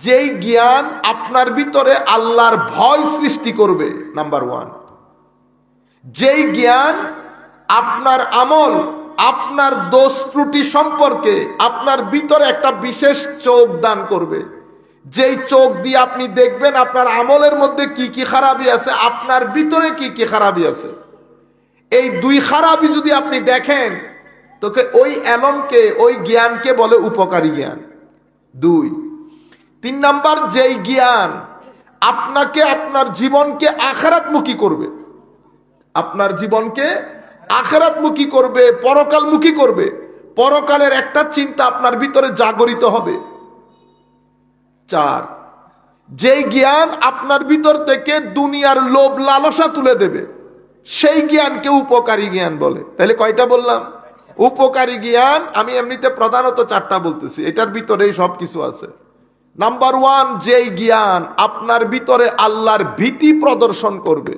যেই জ্ঞান আপনার ভিতরে আল্লাহর ভয় সৃষ্টি করবে, নাম্বার ওয়ান। যেই জ্ঞান আপনার আমল, আপনার দোষ ত্রুটি সম্পর্কে আপনার ভিতরে একটা বিশেষ চোখ দান করবে, যেই চোখ দিয়ে আপনি দেখবেন আপনার আমলের মধ্যে কি কি খারাপি আছে, আপনার ভিতরে কি কি খারাপি আছে। এই দুই খারাপি যদি আপনি দেখেন, তোকে ওই এলমকে, ওই জ্ঞানকে বলে উপকারী জ্ঞান। দুই। তিন নাম্বার, যেই জ্ঞান আপনাকে, আপনার জীবনকে আখিরাতমুখী করবে, আপনার জীবনকে আখিরাতমুখী করবে, পরকালমুখী করবে, পরকালের একটা চিন্তা আপনার ভিতরে জাগরিত হবে। চার, যেই জ্ঞান আপনার ভিতর থেকে দুনিয়ার লোভ লালসা তুলে দেবে, সেই জ্ঞানকে উপকারী জ্ঞান বলে। তাহলে কয়টা বললাম? উপকারী জ্ঞান আমি এমনিতে প্রধানত চারটা বলতেছি, এটার ভিতরেই সবকিছু আছে। নাম্বার ওয়ান, যেই জ্ঞান আপনার ভিতরে আল্লাহর ভীতি প্রদর্শন করবে।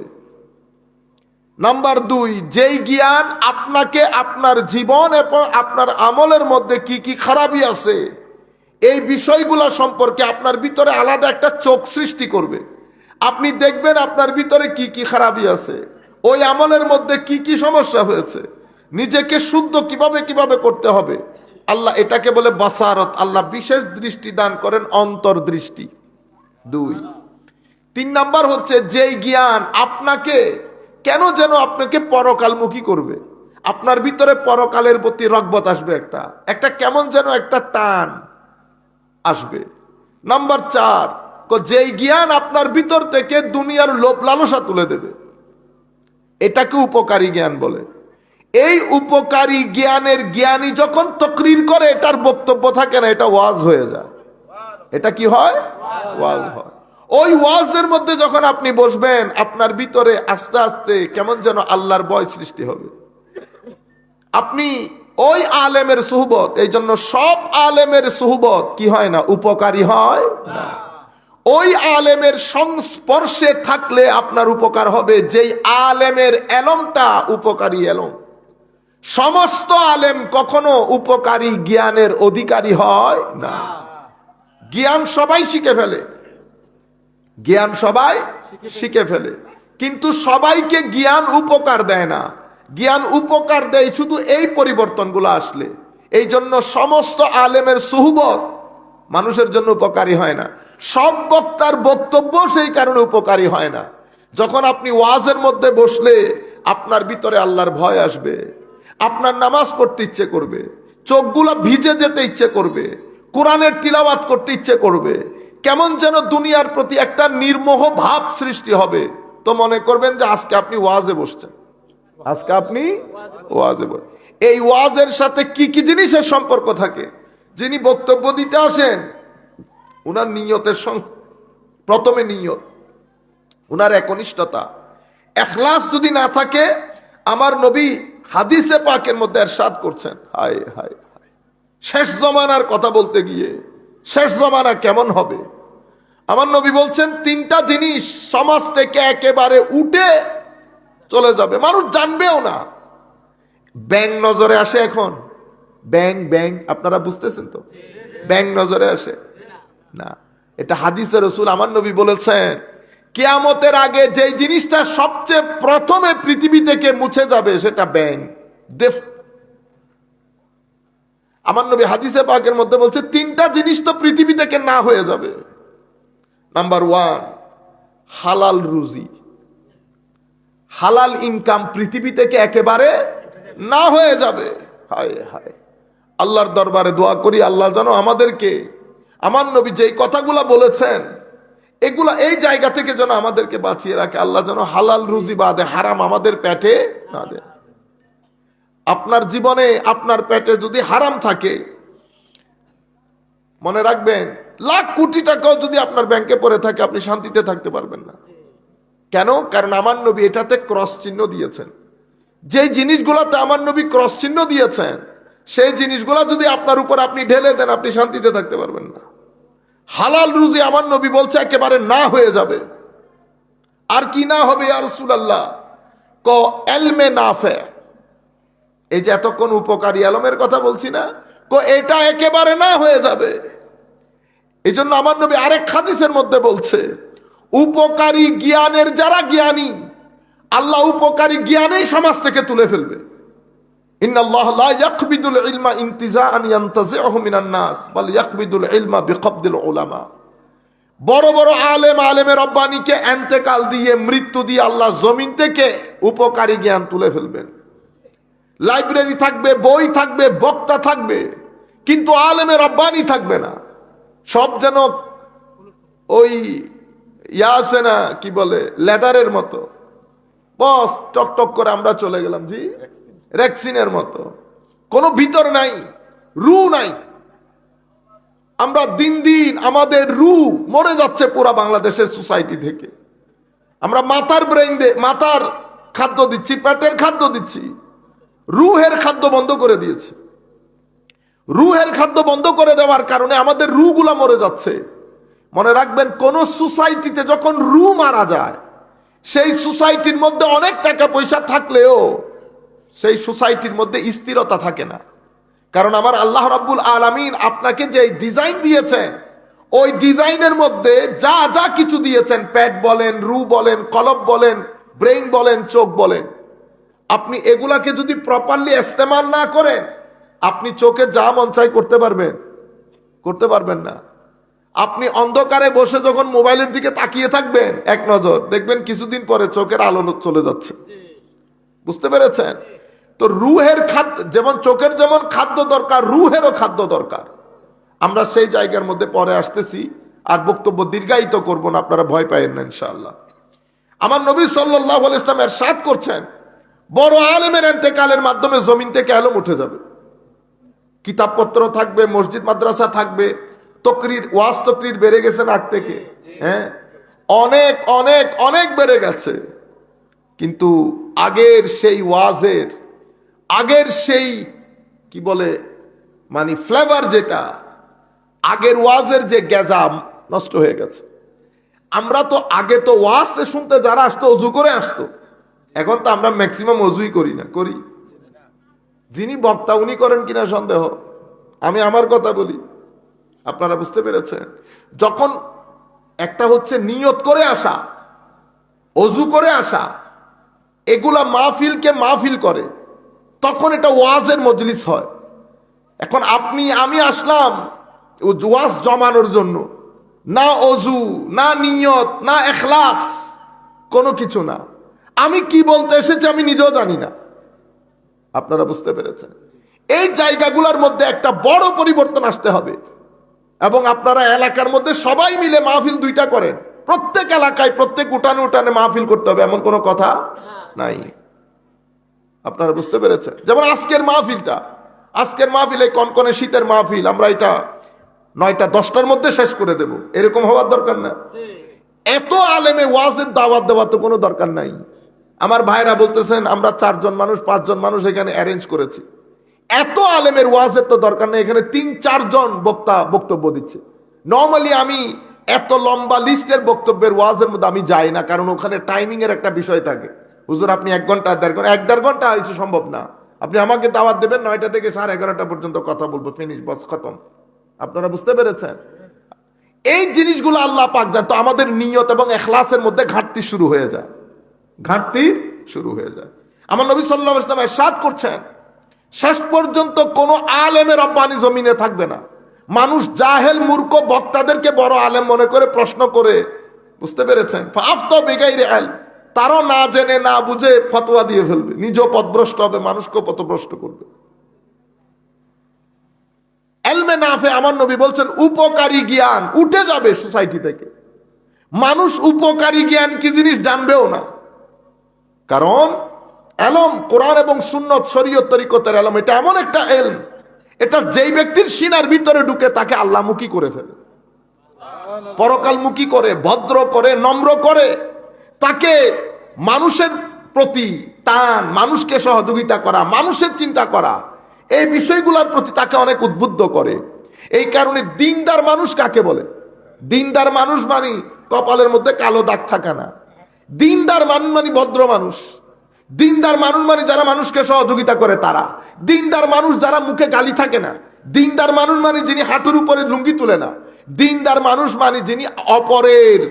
নাম্বার দুই, যেই জ্ঞান আপনাকে আপনার জীবন এবং আপনার আমলের মধ্যে কি কি খারাপি আছে এই বিষয়গুলো সম্পর্কে আপনার ভিতরে আলাদা একটা চোখ সৃষ্টি করবে। আপনি দেখবেন আপনার ভিতরে কি কি খারাপি আছে, ওই আমলের মধ্যে কি কি সমস্যা হয়েছে, নিজেকে শুদ্ধ কিভাবে কিভাবে করতে হবে। আল্লাহ এটাকে বলে বাসারত। আল্লাহ বিশেষ দৃষ্টি দান করেন, অন্তর্দৃষ্টি। দুই। তিন নাম্বার হচ্ছে, যেই জ্ঞান আপনাকে কেন যেন আপনাকে পরকালমুখী করবে, আপনার ভিতরে পরকালের প্রতি রগবত আসবে, একটা একটা কেমন যেন একটা টান আসবে। নাম্বার চার, যেই জ্ঞান আপনার ভিতর থেকে দুনিয়ার লোভ লালসা তুলে দেবে, এটাকে উপকারী জ্ঞান বলে। এই উপকারী জ্ঞানের জ্ঞানী যখন তকরির করে, এটার বক্তব্য থাকে না, এটা ওয়াজ হয়ে যায়। এটা কি হয়? ওয়াজ হয়। ওই ওয়াজের মধ্যে যখন আপনি বসবেন, আপনার ভিতরে আস্তে আস্তে কেমন যেন আল্লাহর ভয় সৃষ্টি হবে। আপনি ওই আলেমের সুহবত, এই জন্য সব আলেমের সুহবত কি হয় না? উপকারী হয় না। ওই আলেমের সংস্পর্শে থাকলে আপনার উপকার হবে, যেই আলেমের এলমটা উপকারী এলম। সমস্ত আলেম কখনো উপকারী জ্ঞানের অধিকারী হয় না। জ্ঞান সবাই শিখে ফেলে, জ্ঞান সবাই শিখে ফেলে, কিন্তু সবাইকে জ্ঞান উপকার দেয় না। জ্ঞান উপকার দেয় শুধু এই পরিবর্তনগুলো আসলে। এই জন্য সমস্ত আলেমের সুহবত মানুষের জন্য উপকারী হয় না। সব বক্তার বক্তব্য সেই কারণে উপকারী হয় না। যখন আপনি ওয়াজের মধ্যে বসলে আপনার ভিতরে আল্লাহর ভয় আসবে, আপনার নামাজ পড়তে ইচ্ছে করবে, চোখগুলো ভিজে যেতে ইচ্ছে করবে, কোরআনের তিলাওয়াত করতে ইচ্ছে করবে, কেমন যেন দুনিয়ার প্রতি একটা নির্মোহ ভাব সৃষ্টি হবে। তো মনে করবেন যে আজকে আপনি ওয়াজে বসছেন, আজকে আপনি ওয়াজে বসছেন। এই ওয়াজের সাথে কি কি জিনিসের সম্পর্ক থাকে? যিনি বক্তব্য দিতে আসেন, উনার নিয়তের সঙ্গে প্রথমে নিয়ত, উনার একনিষ্ঠতা, ইখলাস যদি না থাকে, আমার নবী হাদিসে পাকের মধ্যে ইরশাদ করছেন, হায় হায় হায়, শেষ জমানার কথা বলতে গিয়ে শেষ জমানা কেমন হবে, আমার নবী বলছেন তিনটা জিনিস সমাজ থেকে একেবারে উঠে চলে যাবে, মানুষ জানবেও না। ব্যাং নজরে আসে এখন, ব্যাং ব্যাং, আপনারা বুঝতেছেন তো? ব্যাং নজরে আসে না, এটা হাদিসে রাসূল আমার নবী বলেছেন, কিয়ামতের আগে যেই জিনিসটা সবচেয়ে প্রথমে পৃথিবী থেকে মুছে যাবে সেটা ব্যাং। আমার নবী হাদিসে পাকের মধ্যে বলছে তিনটা জিনিস তো পৃথিবী থেকে না হয়ে যাবে। নাম্বার ওয়ান, হালাল রুজি, হালাল ইনকাম পৃথিবী থেকে একেবারে না হয়ে যাবে। হায় হায়, আল্লাহর দরবারে দোয়া করি আল্লাহ যেন আমাদেরকে, আমার নবী যেই কথাগুলা বলেছেন এগুলা এই জায়গা থেকে যেন আমাদেরকে বাঁচিয়ে রাখে। আল্লাহ যেন হালাল রুজি বাদে হারাম আমাদের পেটে না দেয়। আপনার জীবনে আপনার পেটে যদি হারাম থাকে, মনে রাখবেন লাখ কোটি টাকাও যদি আপনার ব্যাংকে পড়ে থাকে, আপনি শান্তিতে থাকতে পারবেন না। কেন? কারণ আমার নবী এটাতে ক্রস চিহ্ন দিয়েছেন। যে জিনিসগুলোতে আমার নবী ক্রস চিহ্ন দিয়েছেন, সেই জিনিসগুলো যদি আপনার উপর আপনি ঢেলে দেন, আপনি শান্তিতে থাকতে পারবেন না। হালাল রুজি আমার নবী বলছে একেবারে না হয়ে যাবে। আর কি না হবে ইয়া রাসূলুল্লাহ? ক ইলমে নাফে, এই যে এতক্ষণ উপকারী এলমের কথা বলছি না, এটা একেবারে না হয়ে যাবে। এই জন্য আমার নবী আরেক হাদিসের মধ্যে বলছে, উপকারী জ্ঞানের যারা জ্ঞানী, আল্লাহ উপকারী জ্ঞানেই সমাজ থেকে তুলে ফেলবে। ইন্নাল্লাহ লা ইয়াকবিদুল ইলমা ইনতিজাআন ইয়ানতাজিউহু মিনান নাস বাল ইয়াকবিদুল ইলমা বিকবদিল উলামা। বড় বড় আলেমের রব্বানিকে ইন্তেকাল দিয়ে, মৃত্যু দিয়ে আল্লাহ জমিন থেকে উপকারী জ্ঞান তুলে ফেলবেন। লাইব্রেরি থাকবে, বই থাকবে, বক্তা থাকবে, কিন্তু আলেমের রব্বানি থাকবে না। সব যেন ওই আছে না, কি বলে, লেদারের মতো, বস টক টক করে আমরা চলে গেলাম, জি রেক্সিনের মতো, কোনো ভিতর নাই, রু নাই। আমরা দিন দিন আমাদের রু মরে যাচ্ছে পুরা বাংলাদেশের সোসাইটি থেকে। আমরা মাথার ব্রেইন মাথার খাদ্য দিচ্ছি, পেটের খাদ্য দিচ্ছি, রুহের খাদ্য বন্ধ করে দিয়েছি। রুহের খাদ্য বন্ধ করে দেওয়ার কারণে আমাদের রুগুলা মরে যাচ্ছে। মনে রাখবেন, কোন সোসাইটিতে যখন রু মারা যায়, সেই সোসাইটির মধ্যে অনেক টাকা পয়সা থাকলেও সেই সোসাইটির মধ্যে স্থিরতা থাকে না। কারণ আমার আল্লাহ রাব্বুল আলামিন আপনাকে যে ডিজাইন দিয়েছেন, ওই ডিজাইনের মধ্যে যা যা কিছু দিয়েছেন, পেট বলেন, রু বলেন, কলব বলেন, ব্রেইন বলেন, চোখ বলেন, আপনি এগুলাকে যদি প্রপারলি ইস্তেমাল না করেন, আপনি চোখে যা মন চাই করতে পারবেন না। আপনি অন্ধকারে বসে যখন মোবাইলের দিকে তাকিয়ে থাকবেন এক নজর, দেখবেন কিছুদিন পরে চোখের আলো চলে যাচ্ছে। বুঝতে পেরেছেন? তো রুহের খাদ্য যেমন, চোখের যেমন খাদ্য দরকার, রুহেরও খাদ্য দরকার। আমরা সেই জায়গার মধ্যে পরে আসতেছি, আর বক্তব্য দীর্ঘায়িত করব না, আপনারা ভয় পাইয়েন না ইনশাআল্লাহ। আমার নবী সাল্লাল্লাহু আলাইহি ওয়াসাল্লাম ইরশাদ করছেন, বড় আলেমের ইন্তেকালের মাধ্যমে জমিন থেকে আলেম উঠে যাবে, কিতাবপত্র থাকবে, মসজিদ মাদ্রাসা থাকবে, তকরির, ওয়াজ তকরির বেড়ে গেছে আগ থেকে, হ্যাঁ, অনেক অনেক অনেক বেড়ে গেছে। কিন্তু আগের সেই ওয়াজের, আগের সেই কি বলে মানে ফ্লেভার, যেটা আগের ওয়াজের যে গেজাম নষ্ট হয়ে গেছে। আমরা তো আগে তো ওয়াজ শুনতে যারা আসতো অজু করে আসতো, এখন তো আমরা ম্যাক্সিমাম অজুই করি না। করি? যিনি বক্তা উনি করেন কিনা সন্দেহ। আমি আমার কথা বলি, আপনারা বুঝতে পেরেছেন? যখন একটা হচ্ছে নিয়ত করে আসা, অজু করে আসা, এগুলা মাহফিলকে মাহফিল করে, তখন এটা ওয়াজের মজলিস হয়। এখন আপনি আমি আসলাম ওয়াজ জমানোর জন্য, না অজু, না নিয়ত, না ইখলাস, কোনো কিছু না। আমি কি বলতে এসেছি আমি নিজেও জানি না। আপনারা বুঝতে পেরেছেন? এই জায়গাগুলোর মধ্যে একটা বড় পরিবর্তন আসতে হবে। এবং আপনারা এলাকার মধ্যে সবাই মিলে মাহফিল দুইটা করেন, প্রত্যেক এলাকায় প্রত্যেক উঠানে উঠানে মাহফিল করতে হবে, এমন কোনো কথা নাই। আপনারা বুঝতে পেরেছেন? যেমন আজকের মাহফিল এই কনকনে শীতের মাহফিল, আমরা এটা 9টা 10টার মধ্যে শেষ করে দেব, এরকম হওয়ার দরকার না। এত আলেমে ওয়াজের দাওয়াত দেওয়ার তো কোনো দরকার নাই। আমার ভাইরা বলতেছেন আমরা 4 জন মানুষ 5 জন মানুষ এখানে অ্যারেঞ্জ করেছি, এত আলেমের ওয়াজের তো দরকার নেই। এখানে 3-4 জন বক্তা বক্তব্য দিচ্ছে। নর্মালি আমি এত লম্বা লিস্টের বক্তব্যের ওয়াজের মধ্যে আমি যাই না, কারণ ওখানে টাইমিং এর একটা বিষয় থাকে। হুজুর আপনি 1 ঘন্টা 1.5 ঘন্টা হয়তো সম্ভব না, আপনি আমাকে দাওয়াত দেবেন 9টা থেকে 11:30 পর্যন্ত কথা বলবো, ফিনিশ, বস, খতম। আপনারা বুঝতে পেরেছেন? এই জিনিসগুলো আল্লাহ পাক জানেন। তো আমাদের নিয়ত এবং ইখলাসের মধ্যে ঘাটতি শুরু হয়ে যায়। আমার নবী সাল্লাল্লাহু আলাইহি ওয়াসাল্লাম ইরশাদ করছেন, শেষ পর্যন্ত কোন আলেমের রব্বানি জমিনে থাকবে না। মানুষ জাহেল মূর্খ বক্তাদেরকে বড় আলেম মনে করে প্রশ্ন করে, বুঝতে পেরেছেন, ফাফতা বিগাইরি ইলম, তারও না জেনে না বুঝে ফতোয়া দিয়ে ফেলবে, নিজেও পথভ্রষ্ট হবে, মানুষকেও পথভ্রষ্ট করবে। ইলমে নাফে, আমার নবী বলছেন, উপকারী জ্ঞান উঠে যাবে সোসাইটি থেকে। মানুষ উপকারী জ্ঞান কি জিনিস জানবেও না। কারণ ইলম, কোরআন এবং সুন্নত, শরীয়ত, তরিকতের ইলম, এটা এমন একটা ইলম, এটা যেই ব্যক্তির সিনার ভিতরে ঢুকে তাকে আল্লাহমুখী করে ফেলে, পরকালমুখী করে, ভদ্র করে, নম্র করে, তাকে মানুষের প্রতি টান, মানুষকে সহযোগিতা করা, মানুষের চিন্তা করা, এই বিষয়গুলোর প্রতি তাকে অনেক উদ্বুদ্ধ করে। এই কারণে দিনদার মানুষ কাকে বলে? দিনদার মানুষ মানে কপালের মধ্যে কালো দাগ থাকা না। দিনদার মানুষ মানে ভদ্র মানুষ। দিনদার মানুষ মানে যারা মানুষকে সহযোগিতা করে তারা। দিনদার মানুষ যারা মুখে গালি থাকে না। দিনদার মানুষ মানে যিনি হাঁটুর উপরে লুঙ্গি তুলে না। দিনদার মানুষ মানে যিনি অপরের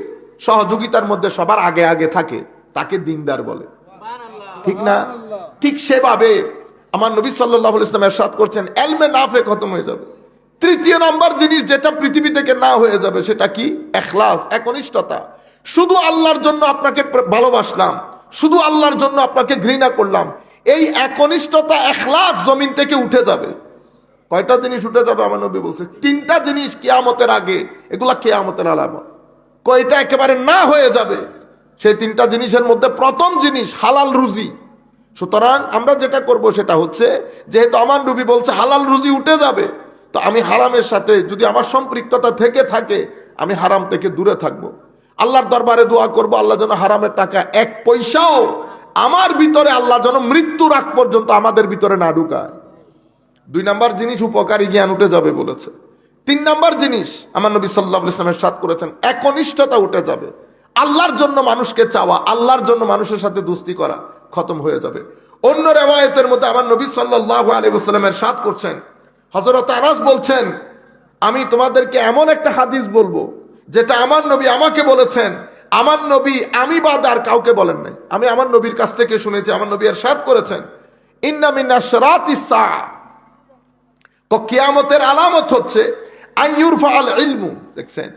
সহযোগিতার মধ্যে সবার আগে আগে থাকে, তাকে দিনদার বলে, ঠিক না? ঠিক সেভাবে আমার নবী সাল্লাল্লাহু আলাইহি ওয়াসাল্লাম ইরশাদ করছেন, এলমে নাফে খতম হয়ে যাবে। তৃতীয় নম্বর জিনিস যেটা পৃথিবী থেকে না হয়ে যাবে সেটা কি? ইখলাস, একনিষ্ঠতা। শুধু আল্লাহর জন্য আপনাকে ভালোবাসলাম, শুধু আল্লাহর জন্য আপনাকে ঘৃণা করলাম, এই একনিষ্ঠতা ইখলাস জমিন থেকে উঠে যাবে। কয়টা জিনিস উঠে যাবে আমার নবী বলছে? তিনটা জিনিস কিয়ামতের আগে, এগুলা কিয়ামতের আলামত। কয়টা একেবারে না হয়ে যাবে? সেই তিনটা জিনিসের মধ্যে প্রথম জিনিস হালাল রুজি। সুতরাং আমরা যেটা করব সেটা হচ্ছে, যেহেতু আমার নবী বলছে হালাল রুজি উঠে যাবে, তো আমি হারামের সাথে যদি আমার সম্পৃক্ততা থেকে থাকে, আমি হারাম থেকে দূরে থাকব। আল্লাহর দরবারে দোয়া করব, আল্লাহ যেন হারামের টাকা এক পয়সাও আমার ভিতরে, আল্লাহ যেন মৃত্যুর আগ পর্যন্ত আমাদের ভিতরে না ঢুকায়। দুই নাম্বার জিনিস উপকারী জ্ঞান উঠে যাবে বলেছে। তিন নাম্বার জিনিস আমার নবী সাল্লাল্লাহু আলাইহি ওয়াসাল্লাম ইরশাদ করেছেন, একনিষ্ঠতা উঠে যাবে। আল্লাহর জন্য মানুষকে চাওয়া, আল্লাহর জন্য মানুষের সাথে দোস্তি করা খতম হয়ে যাবে। অন্য রিওয়ায়াতের মধ্যে আমার নবী সাল্লাল্লাহু আলাইহি ওয়াসাল্লাম ইরশাদ করছেন, হযরত আনাস বলছেন, আমি তোমাদেরকে এমন একটা হাদিস বলবো যেটা আমার নবী আমাকে বলেছেন, আমার নবী আমি বাদ আর কাউকে বলেন নাই, আমি আমার নবীর কাছ থেকে শুনেছি। আমার নবী ইরশাদ করেছেন, ইন্না মিন আশরাতিস সাআ, তো কিয়ামতের আলামত হচ্ছে আইয়ুরফা আল ইলমু। দেখছেন,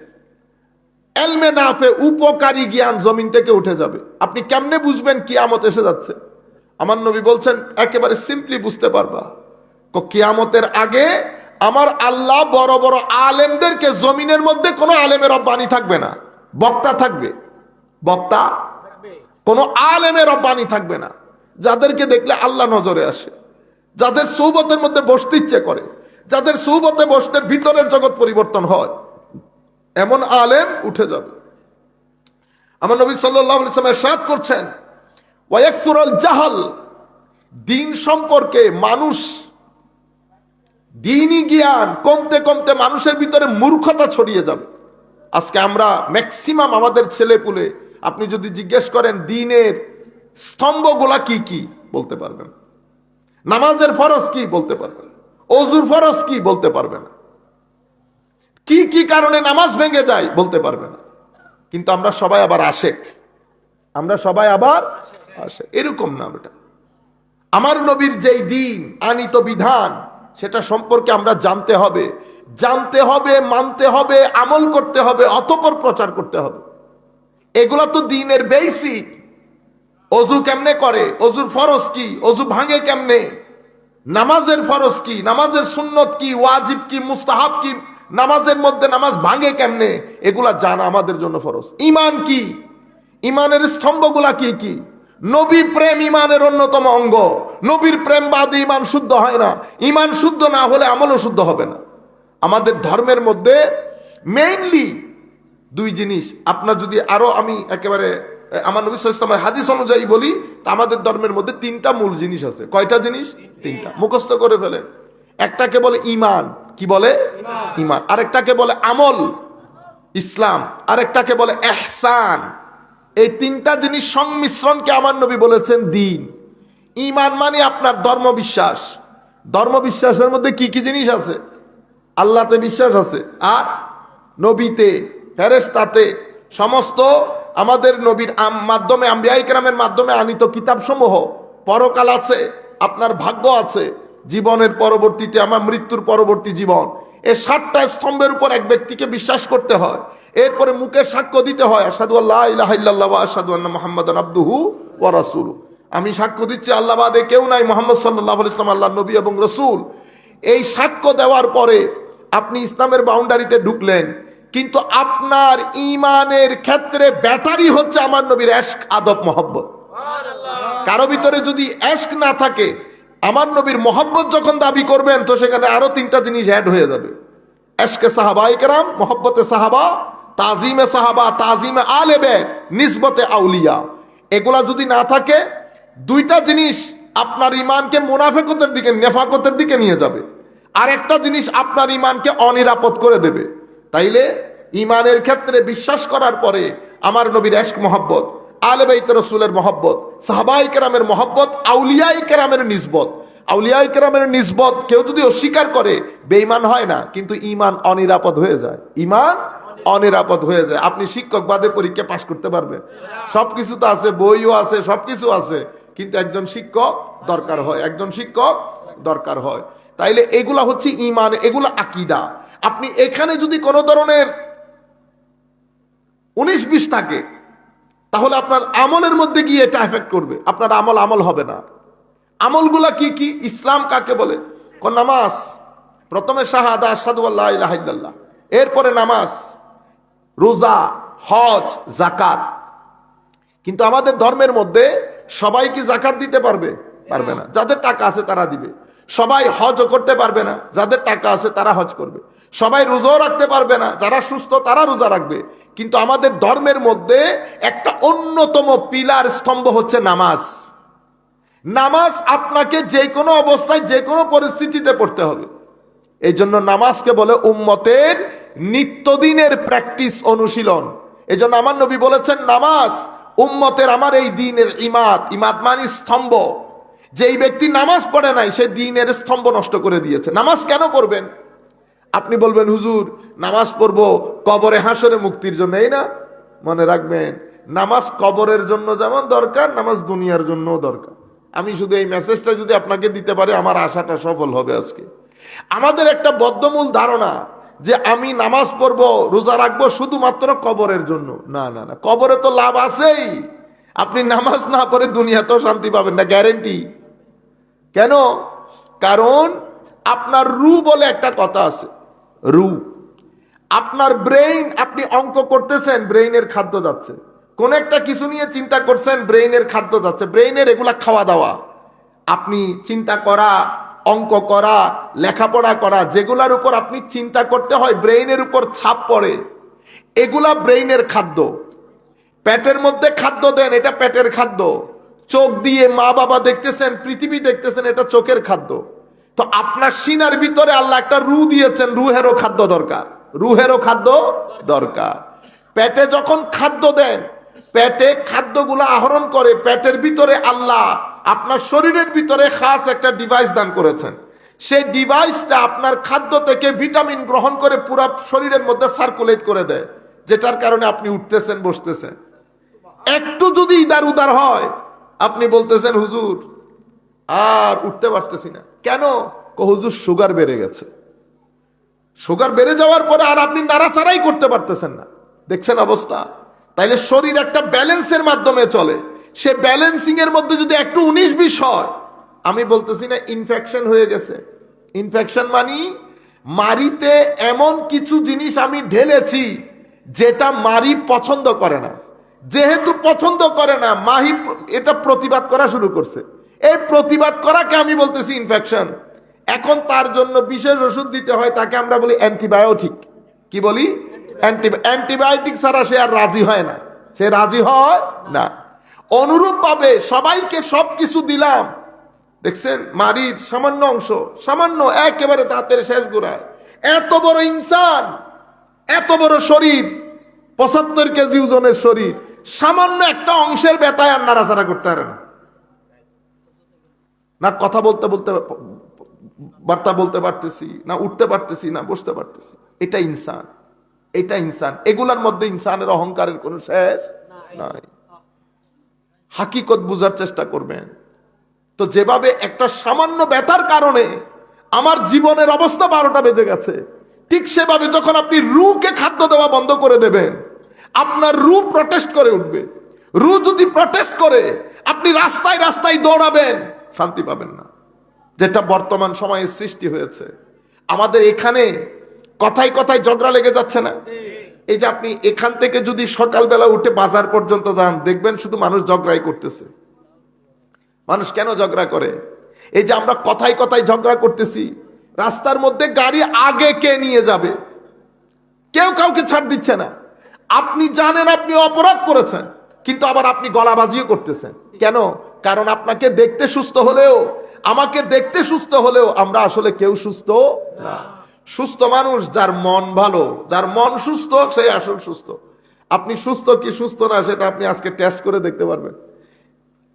এলমে নাফে, উপকারী জ্ঞান জমিন থেকে উঠে যাবে। আপনি কেমনে বুঝবেন কিয়ামত এসে যাচ্ছে? আমার নবী বলছেন একেবারে সিম্পলি বুঝতে পারবা, কিয়ামতের আগে আমার আল্লাহ বড় বড় আলেমদেরকে, জমিনের মধ্যে কোনো আলেমের রব্বানি থাকবে না, বক্তা থাকবে, বক্তা, কোনো আলেমের রব্বানি থাকবে না, যাদেরকে দেখলে আল্লাহ নজরে আসে, যাদের সৌবতের মধ্যে বসতে ইচ্ছে করে, যাদের সৌবতে বসতে ভিতরের জগৎ পরিবর্তন হয়, এমন আলেম উঠে যাবে। আমার নবী সাল্লাল্লাহু আলাইহি ওয়াসাল্লাম ইরশাদ করছেন, ওয়ায়াকসুরুল জাহাল, দিন সম্পর্কে মানুষ, দ্বীনি জ্ঞান কমতে কমতে মানুষের ভিতরে মূর্খতা ছড়িয়ে যাবে। আজকে আমরা ম্যাক্সিমাম আমাদের ছেলেপুলে, আপনি যদি জিজ্ঞেস করেন দ্বীনের স্তম্ভগুলা কি কি, বলতে পারবেন। নামাজের ফরজ কি, বলতে পারবেন। ওযুর ফরজ কি, বলতে পারবে না। কি কি কারণে নামাজ ভেঙে যায়, বলতে পারবে না। কিন্তু আমরা সবাই আবার আশেক, আমরা সবাই আবার আশেক। এরকম না বেটা, আমার নবীর যেই দিন আনিত বিধান, সেটা সম্পর্কে আমরা জানতে হবে, জানতে হবে, মানতে হবে, আমল করতে হবে, অতঃপর প্রচার করতে হবে। এগুলা তো দ্বীনের বেসিক। ওযু কেমনে করে, ওযুর ফরজ কি, ওযু ভাঙে কেমনে, নামাজের ফরজ কি, নামাজের সুন্নত কি, ওয়াজিব কি, মুস্তাহাব কি, নামাজের মধ্যে নামাজ ভাঙে কেমনে, এগুলা জানা আমাদের জন্য ফরজ। ঈমান কি, ঈমানের স্তম্ভগুলা কি কি। নবী প্রেম ঈমানের অন্যতম অঙ্গ। নবীর প্রেম বাদে ঈমান শুদ্ধ হয় না। ঈমান শুদ্ধ না হলে আমলও শুদ্ধ হবে না। আমাদের ধর্মের মধ্যে মেইনলি দুই জিনিস। আপনার যদি আরো আমি একেবারে আমার নবী সাল্লাল্লাহু আলাইহি ওয়াসাল্লামের হাদিস অনুযায়ী বলি, তা আমাদের ধর্মের মধ্যে তিনটা মূল জিনিস আছে। কয়টা জিনিস? তিনটা। মুখস্থ করে ফেলেন। একটাকে বলে ঈমান, কি বলে? ঈমান। আরেকটাকে বলে আমল, ইসলাম। আরেকটাকে বলে ইহসান। এই তিনটা জিনিস সংমিশ্রণকে আমার নবী বলেছেন দ্বীন। ঈমান মানে আপনার ধর্মবিশ্বাস। ধর্মবিশ্বাসের মধ্যে কি কি জিনিস আছে? আল্লাহতে বিশ্বাস আছে, আর নবীতে, ফেরেশতাতে, সমস্ত আমাদের নবীর মাধ্যমে, আম্বিয়ায়ে কেরামের মাধ্যমে আনিত কিতাবসমূহ, পরকাল আছে, আপনার ভাগ্য আছে, জীবনের পরবর্তীতে আমার মৃত্যুর পরবর্তী জীবন। এই 7টা স্তম্ভের উপর এক ব্যক্তিকে বিশ্বাস করতে হয়। এরপরে মুখে সাক্ষ্য দিতে হয়, আশহাদু আল্লা ইলাহা ইল্লাল্লাহ ওয়া আশহাদু আন্না মুহাম্মাদান আবদুহু ওয়া রাসূলুহু। আমি সাক্ষ্য দিচ্ছি আল্লাহ বাদে কেউ নাই, মুহাম্মদ সাল্লাল্লাহু আলাইহি ওয়াসাল্লাম আল্লাহর নবী এবং রাসূল। এই সাক্ষ্য দেওয়ার পরে আপনি ইসলামের বাউন্ডারিতে ঢুকলেন, কিন্তু আপনার ঈমানের ক্ষেত্রে ব্যাটারি হচ্ছে আমার নবীর ইশক, আদব, মহব্বত। কারো ভিতরে যদি ইশক না থাকে, আমার নবীর মহব্বত যখন দাবি করবেন, তো সেখানে আরো তিনটা জিনিস অ্যাড হয়ে যাবে। ইশকে সাহাবায়ে কেরাম, মহব্বতে সাহাবা, তাজিমে সাহাবা, তাজিমে আলে বাইত, নিসবতে আউলিয়া। এগুলা যদি না থাকে, দুইটা জিনিস আপনার ঈমানকে মুনাফিকতের দিকে, নেফাকতের দিকে নিয়ে যাবে। আর একটা জিনিস আপনার ঈমানকে অনিরাপদ করে দেবে। তাইলে ঈমানের ক্ষেত্রে বিশ্বাস করার পরে আমার নবীর ইশক, মহব্বত, আলে বাইত রাসূলের মহব্বত, সাহাবায়ে কেরামের মহব্বত, আউলিয়ায়ে কেরামের নিসবত, আউলিয়া ইকরামের নিসবত কেউ যদি অস্বীকার করে বেঈমান হয় না, কিন্তু ঈমান অনিরাপদ হয়ে যায়। ঈমান অনিরাপদ হয়ে যায়। আপনি শিক্ষক বাদে পরীক্ষা পাশ করতে পারবেন, সবকিছু তো আছে, বইও আছে, সবকিছু আছে, কিন্তু একজন শিক্ষক দরকার হয়, একজন শিক্ষক দরকার হয়। তাইলে এগুলা হচ্ছে ঈমান, এগুলা আকীদা। আপনি এখানে যদি কোনো ধরনের 19-20 থাকে, তাহলে আপনার আমলের মধ্যে গিয়ে এটা এফেক্ট করবে, আপনার আমল হবে না। আমলগুলা কি কি? ইসলাম কাকে বলে? কোন নামাজ, প্রথমে শাহাদা আশহাদু আল্লা ইলাহা ইল্লাল্লাহ, এরপরে নামাজ, রোজা, হজ, যাকাত। কিন্তু আমাদের ধর্মের মধ্যে সবাই কি যাকাত দিতে পারবে? পারবে না। যাদের টাকা আছে তারা দিবে। সবাই হজও করতে পারবে না, যাদের টাকা আছে তারা হজ করবে। সবাই রোজাও রাখতে পারবে না, যারা সুস্থ তারা রোজা রাখবে। কিন্তু আমাদের ধর্মের মধ্যে একটা অন্যতম পিলার স্তম্ভ হচ্ছে নামাজ। নামাজ আপনাকে যে কোনো অবস্থায় যে কোনো পরিস্থিতিতে পড়তে হবে। এই জন্য নামাজকে বলে উম্মতের নিত্যদিনের প্র্যাকটিস, অনুশীলন। এই জন্য আমার নবী বলেছেন নামাজ উম্মতের আমার এই দ্বীনের ইমাদ। ইমাদ মানে স্তম্ভ। যেই ব্যক্তি নামাজ পড়ে নাই সে দ্বীনের স্তম্ভ নষ্ট করে দিয়েছে। নামাজ কেন পড়বেন? আপনি বলবেন হুজুর নামাজ পড়বো কবরে হাসরে মুক্তির জন্য, এই না? মনে রাখবেন, নামাজ কবরের জন্য যেমন দরকার, নামাজ দুনিয়ার জন্যও দরকার। আমি শুধু এই মেসেজটা যদি আপনাকে দিতে পারি, আমার আশাটা সফল হবে আজকে। আমাদের একটা বদ্ধমূল ধারণা যে আমি নামাজ পড়বো, রোজা রাখবো শুধুমাত্র কবরের জন্য। না না না, কবরে তো লাভ আছেই। আপনি নামাজ না পড়ে দুনিয়াতেও শান্তি পাবেন না, গ্যারেন্টি। কেন? কারণ আপনার রু বলে একটা কথা আছে, রু। আপনার ব্রেইন, আপনি অঙ্ক করতেছেন, ব্রেইনের খাদ্য যাচ্ছে। কোন একটা কিছু নিয়ে চিন্তা করছেন, ব্রেইনের খাদ্য যাচ্ছে। ব্রেইনের এগুলা খাওয়া দাওয়া। আপনি চিন্তা করা, অঙ্ক করা, লেখাপড়া করা, যেগুলার উপর আপনি চিন্তা করতে হয়, ব্রেইনের উপর ছাপ পড়ে, এগুলা ব্রেইনের খাদ্য। পেটের মধ্যে খাদ্য দেন, এটা পেটের খাদ্য। চোখ দিয়ে মা বাবা দেখতেছেন, পৃথিবী দেখতেছেন, এটা চোখের খাদ্য। তো আপনার সিনার ভিতরে আল্লাহ একটা রু দিয়েছেন, রুহেরও খাদ্য দরকার, রুহেরও খাদ্য দরকার। পেটে যখন খাদ্য দেন, পেটে খাদ্যগুলো আহরণ করে, পেটের ভিতরে আল্লাহ আপনার শরীরের ভিতরে খাস একটা ডিভাইস দান করেছেন। সেই ডিভাইসটা আপনার খাদ্য থেকে ভিটামিন গ্রহণ করে পুরো শরীরের মধ্যে সার্কুলেট করে দেয়, যেটার কারণে আপনি উঠতেছেন, বসতেছেন। একটু যদি ইদার উদার হয়, আপনি বলতেছেন হুজুর আর উঠতে পারতেছি না। কেন? হুজুর সুগার বেড়ে গেছে। সুগার বেড়ে যাওয়ার পরে আর আপনি নাড়াচাড়াই করতে পারতেছেন না। দেখছেন অবস্থা? তাইলে শরীর একটা ব্যালেন্সের মাধ্যমে চলে। সে ব্যালেন্সিং এর মধ্যে যদি একটু 19-20 হয়, আমি বলতেছি না ইনফেকশন হয়ে গেছে। ইনফেকশন মানি মারিতে এমন কিছু জিনিস আমি ঢেলেছি যেটা মারি পছন্দ করে না। যেহেতু পছন্দ করে না, মাহি এটা প্রতিবাদ করা শুরু করছে। এই প্রতিবাদ করাকে আমি বলতেছি ইনফেকশন। এখন তার জন্য বিশেষ ওষুধ দিতে হয়, তাকে আমরা বলি অ্যান্টিবায়োটিক। কি বলি? অ্যান্টিবায়োটিক ছাড়া সে আর রাজি হয় না, সে রাজি হয় না। অনুরূপ ভাবে সবাইকে সবকিছু দিলাম, দেখছেন মারির সামান্য অংশ, সামান্য একেবারে দাঁতের শেষ গোড়ায়, এত বড় ইনসান, এত বড় শরীর, 75 কেজি ওজনের শরীর, সামান্য একটা অংশের ব্যথায় আর নাড়াচাড়া করতে পারে না, না কথা বলতে বলতে বার্তা বলতে পারতেছি না, উঠতে পারতেছি না, বসতে পারতেছি। এটা ইনসান, এটা ইনসান। এগুলার মধ্যে ইনসানের অহংকারের কোনো শেষ নাই। হাকিকত বুঝার চেষ্টা করবেন। তো যেভাবে একটা সামান্য ব্যথার কারণে আমার জীবনের অবস্থা 12টা বেজে গেছে, ঠিক সেভাবে যখন আপনি রুকে খাদ্য দেওয়া বন্ধ করে দেবেন, আপনার রু প্রটেস্ট করে উঠবে। রু যদি প্রটেস্ট করে, আপনি রাস্তায় রাস্তায় দৌড়াবেন, শান্তি পাবেন না। যেটা বর্তমান সময়ে সৃষ্টি হয়েছে আমাদের এখানে, কথায় কথায় ঝগড়া লেগে যাচ্ছে না? এই যে আপনি এখান থেকে যদি সকালবেলা উঠে বাজার পর্যন্ত যান, দেখবেন শুধু মানুষ ঝগড়াই করতেছে। মানুষ কেন ঝগড়া করে? এই যে আমরা কথায় কথায় ঝগড়া করতেছি, রাস্তার মধ্যে গাড়ি আগে কে নিয়ে যাবে, কেউ কাউকে ছাড় দিচ্ছে না। আপনি জানেন আপনি অপরাধ করেছেন, কিন্তু আবার আপনি গলাবাজিও করতেছেন। কেন? কারণ আপনাকে দেখতে সুস্থ হলেও, আমাকে দেখতে সুস্থ হলেও আমরা আসলে কেউ সুস্থ না। সুস্থ মানুষ যার মন ভালো, যার মন সুস্থ, সেই আসল সুস্থ। আপনি সুস্থ কি সুস্থ না সেটা আপনি আজকে টেস্ট করে দেখতে পারবেন।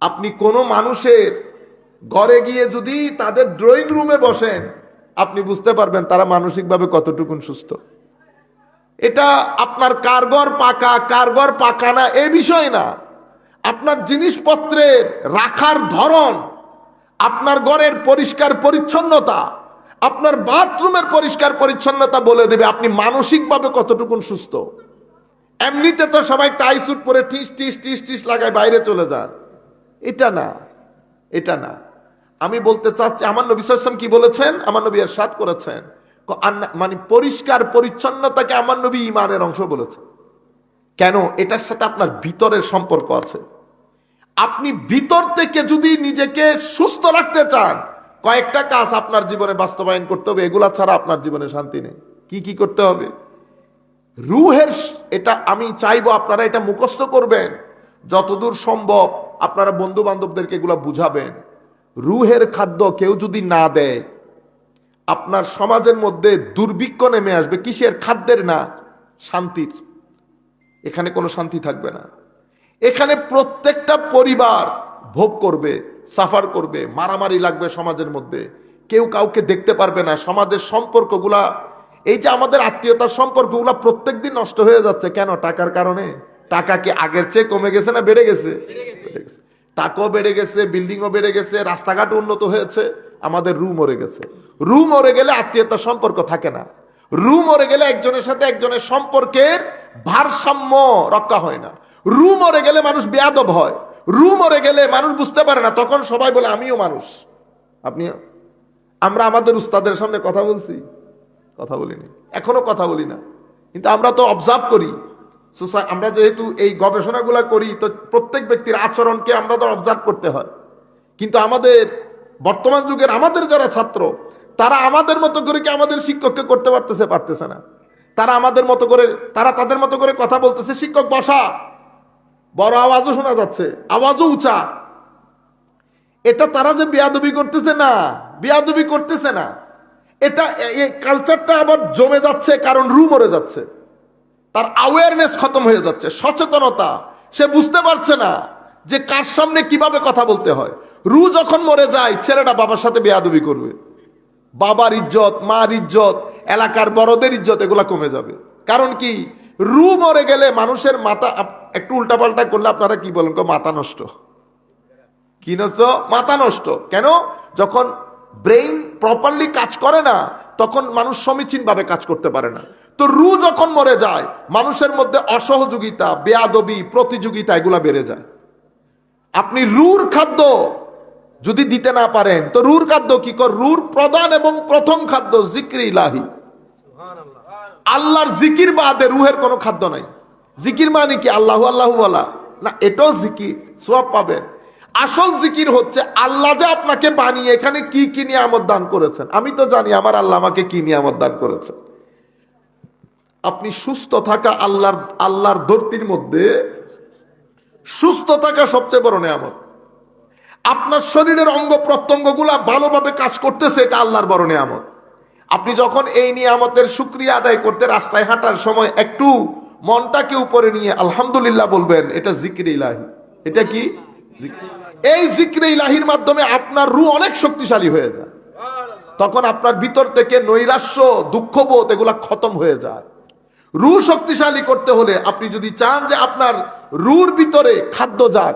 আপনি কোনো মানুষের ঘরে গিয়ে যদি তাদের ড্রয়িং রুমে বসেন, আপনি বুঝতে পারবেন তারা মানসিকভাবে কতটুকুন সুস্থ। এটা আপনার কারগর পাকা কারগর পাকা না এ বিষয় না, আপনার জিনিসপত্রের রাখার ধরন, আপনার ঘরের পরিষ্কার পরিচ্ছন্নতা, আপনার বাথরুমের পরিষ্কার পরিচ্ছন্নতা বলে দেবে আপনি মানসিকভাবে কতটুকুন সুস্থ। এমনিতে তো সবাই টাই স্যুট পরে টিস টিস টিস টিস লাগায় বাইরে চলে যান, এটা না, এটা না। আমি বলতে চাচ্ছি আমার নবী সাল্লাল্লাহু আলাইহি ওয়াসাল্লাম কি বলেছেন, আমার নবী ইরশাদ করেছেন, মানে পরিষ্কার পরিচ্ছন্নতাকে আমার নবী ঈমানের অংশ বলেছেন। কেন? এটার সাথে আপনার ভিতরের সম্পর্ক আছে। আপনি ভিতর থেকে যদি নিজেকে সুস্থ রাখতে চান, কয়েকটা কাজ আপনার জীবনে বাস্তবায়ন করতে হবে, এগুলা ছাড়া আপনার জীবনে শান্তি নেই। কি কি করতে হবে? রুহের, এটা আমি চাইবো আপনারা এটা মুখস্থ করবেন, যতদূর সম্ভব আপনারা বন্ধু বান্ধবদেরকে এগুলা বুঝাবেন। রুহের খাদ্য কেউ যদি না দেয়, আপনার সমাজের মধ্যে দুর্ভিক্ষ নেমে আসবে। কিসের? খাদ্যের না, শান্তির। এখানে কোনো শান্তি থাকবে না। এখানে প্রত্যেকটা পরিবার ভোগ করবে, সাফার করবে, মারামারি লাগবে সমাজের মধ্যে, কেউ কাউকে দেখতে পারবে না। সমাজের সম্পর্কগুলা, এই যে আমাদের আত্মীয়তার সম্পর্কগুলা প্রত্যেকদিন নষ্ট হয়ে যাচ্ছে। কেন? টাকার কারণে। টাকা কি আগের চেয়ে কমে গেছে না বেড়ে গেছে? বেড়ে গেছে। টাকাও বেড়ে গেছে, বিল্ডিংও বেড়ে গেছে, রাস্তাঘাট উন্নত হয়েছে, আমাদের রু মরে গেছে। রু মরে গেলে আত্মীয়তার সম্পর্ক থাকে না। রু মরে গেলে একজনের সাথে একজনের সম্পর্কের ভারসাম্য রক্ষা হয় না। রু মরে গেলে মানুষ বেয়াদব হয়। রু মরে গেলে মানুষ বুঝতে পারে না, তখন সবাই বলে আমিও মানুষ। আমরা আমাদের উস্তাদের সামনে কথা বলছি? কথা বলিনি, এখনো কথা বলি না। কিন্তু আমরা তো অবজার্ভ করি, আমরা যেহেতু এই গবেষণাগুলো করি, তো প্রত্যেক ব্যক্তির আচরণকে আমরা তো অবজার্ভ করতে হয়। কিন্তু আমাদের বর্তমান যুগের আমাদের যারা ছাত্র, তারা আমাদের মতো করে কি আমাদের শিক্ষককে করতে পারতেছে না। তারা আমাদের মতো করে, তারা তাদের মতো করে কথা বলতেছে। শিক্ষক বসা, বড় আওয়াজও শোনা যাচ্ছে, আওয়াজও উঁচা। এটা তারা যে বেয়াদবি করতেছে না, বেয়াদবি করতেছে না, এটা এই কালচারটা আবার জমে যাচ্ছে, কারণ রু মরে যাচ্ছে। তার অ্যাওয়ারনেস খতম হয়ে যাচ্ছে, সচেতনতা। সে বুঝতে পারছে না যে কার সামনে কিভাবে কথা বলতে হয়। রু যখন মরে যায়, ছেলেটা বাবার সাথে বেয়াদবি করবে, বাবার ইজ্জত, মার ইজ্জত, এলাকার বড়দের ইজ্জত, এগুলা কমে যাবে। কারণ কি? রু মরে গেলে মানুষের মাথা একটু উল্টাপাল্টা করলে আপনারা কি বলেন? মাথা নষ্ট। কি নষ্ট? মাথা নষ্ট। কেন? যখন ব্রেইন প্রপারলি কাজ করে না, তখন মানুষ সমীচীন ভাবে কাজ করতে পারে না। তো রু যখন মরে যায়, মানুষের মধ্যে অসহযোগিতা, বেয়াদবি, প্রতিযোগিতা, এগুলা বেড়ে যায়। আপনি রুর খাদ্য যদি দিতে না পারেন, তো রুর খাদ্য কি কর? রুর প্রধান এবং প্রথম খাদ্য জিকির ইলাহি, আল্লাহর জিকির বাদে রুহের কোনো খাদ্য নাই। জিকির মানে কি? আল্লাহু আল্লাহু বলা না, এটাও জিকির, সওয়াব পাবেন। আসল জিকির হচ্ছে আল্লাহ যে আপনাকে বানিয়ে এখানে কি কি নিয়ামত দান করেছেন। আমি তো জানি আমার আল্লাহ আমাকে কি নিয়ামত দান করেছেন। আপনি সুস্থ থাকা, আল্লাহর ধরতির মধ্যে সুস্থ থাকা সবচেয়ে বড় নিয়ামত। আপনার শরীরের অঙ্গ প্রত্যঙ্গগুলা ভালোভাবে কাজ করতেছে, এটা আল্লাহর বড় নিয়ামত। আপনি যখন এই নিয়ামতের শুকরিয়া আদায় করতে রাস্তায় হাঁটার সময় একটু মনটাকে উপরে নিয়ে আলহামদুলিল্লাহ বলবেন, এটা জিকির ইলাহি। এটা কি? এই জিকির ইলাহির মাধ্যমে আপনার রূহ অনেক শক্তিশালী হয়ে যায়। তখন আপনার ভিতর থেকে নৈরাশ্য, দুঃখবোধ, এগুলা খতম হয়ে যায়। রূহ শক্তিশালী করতে হলে আপনি যদি চান যে আপনার রূহর ভিতরে খাদ্য যাক,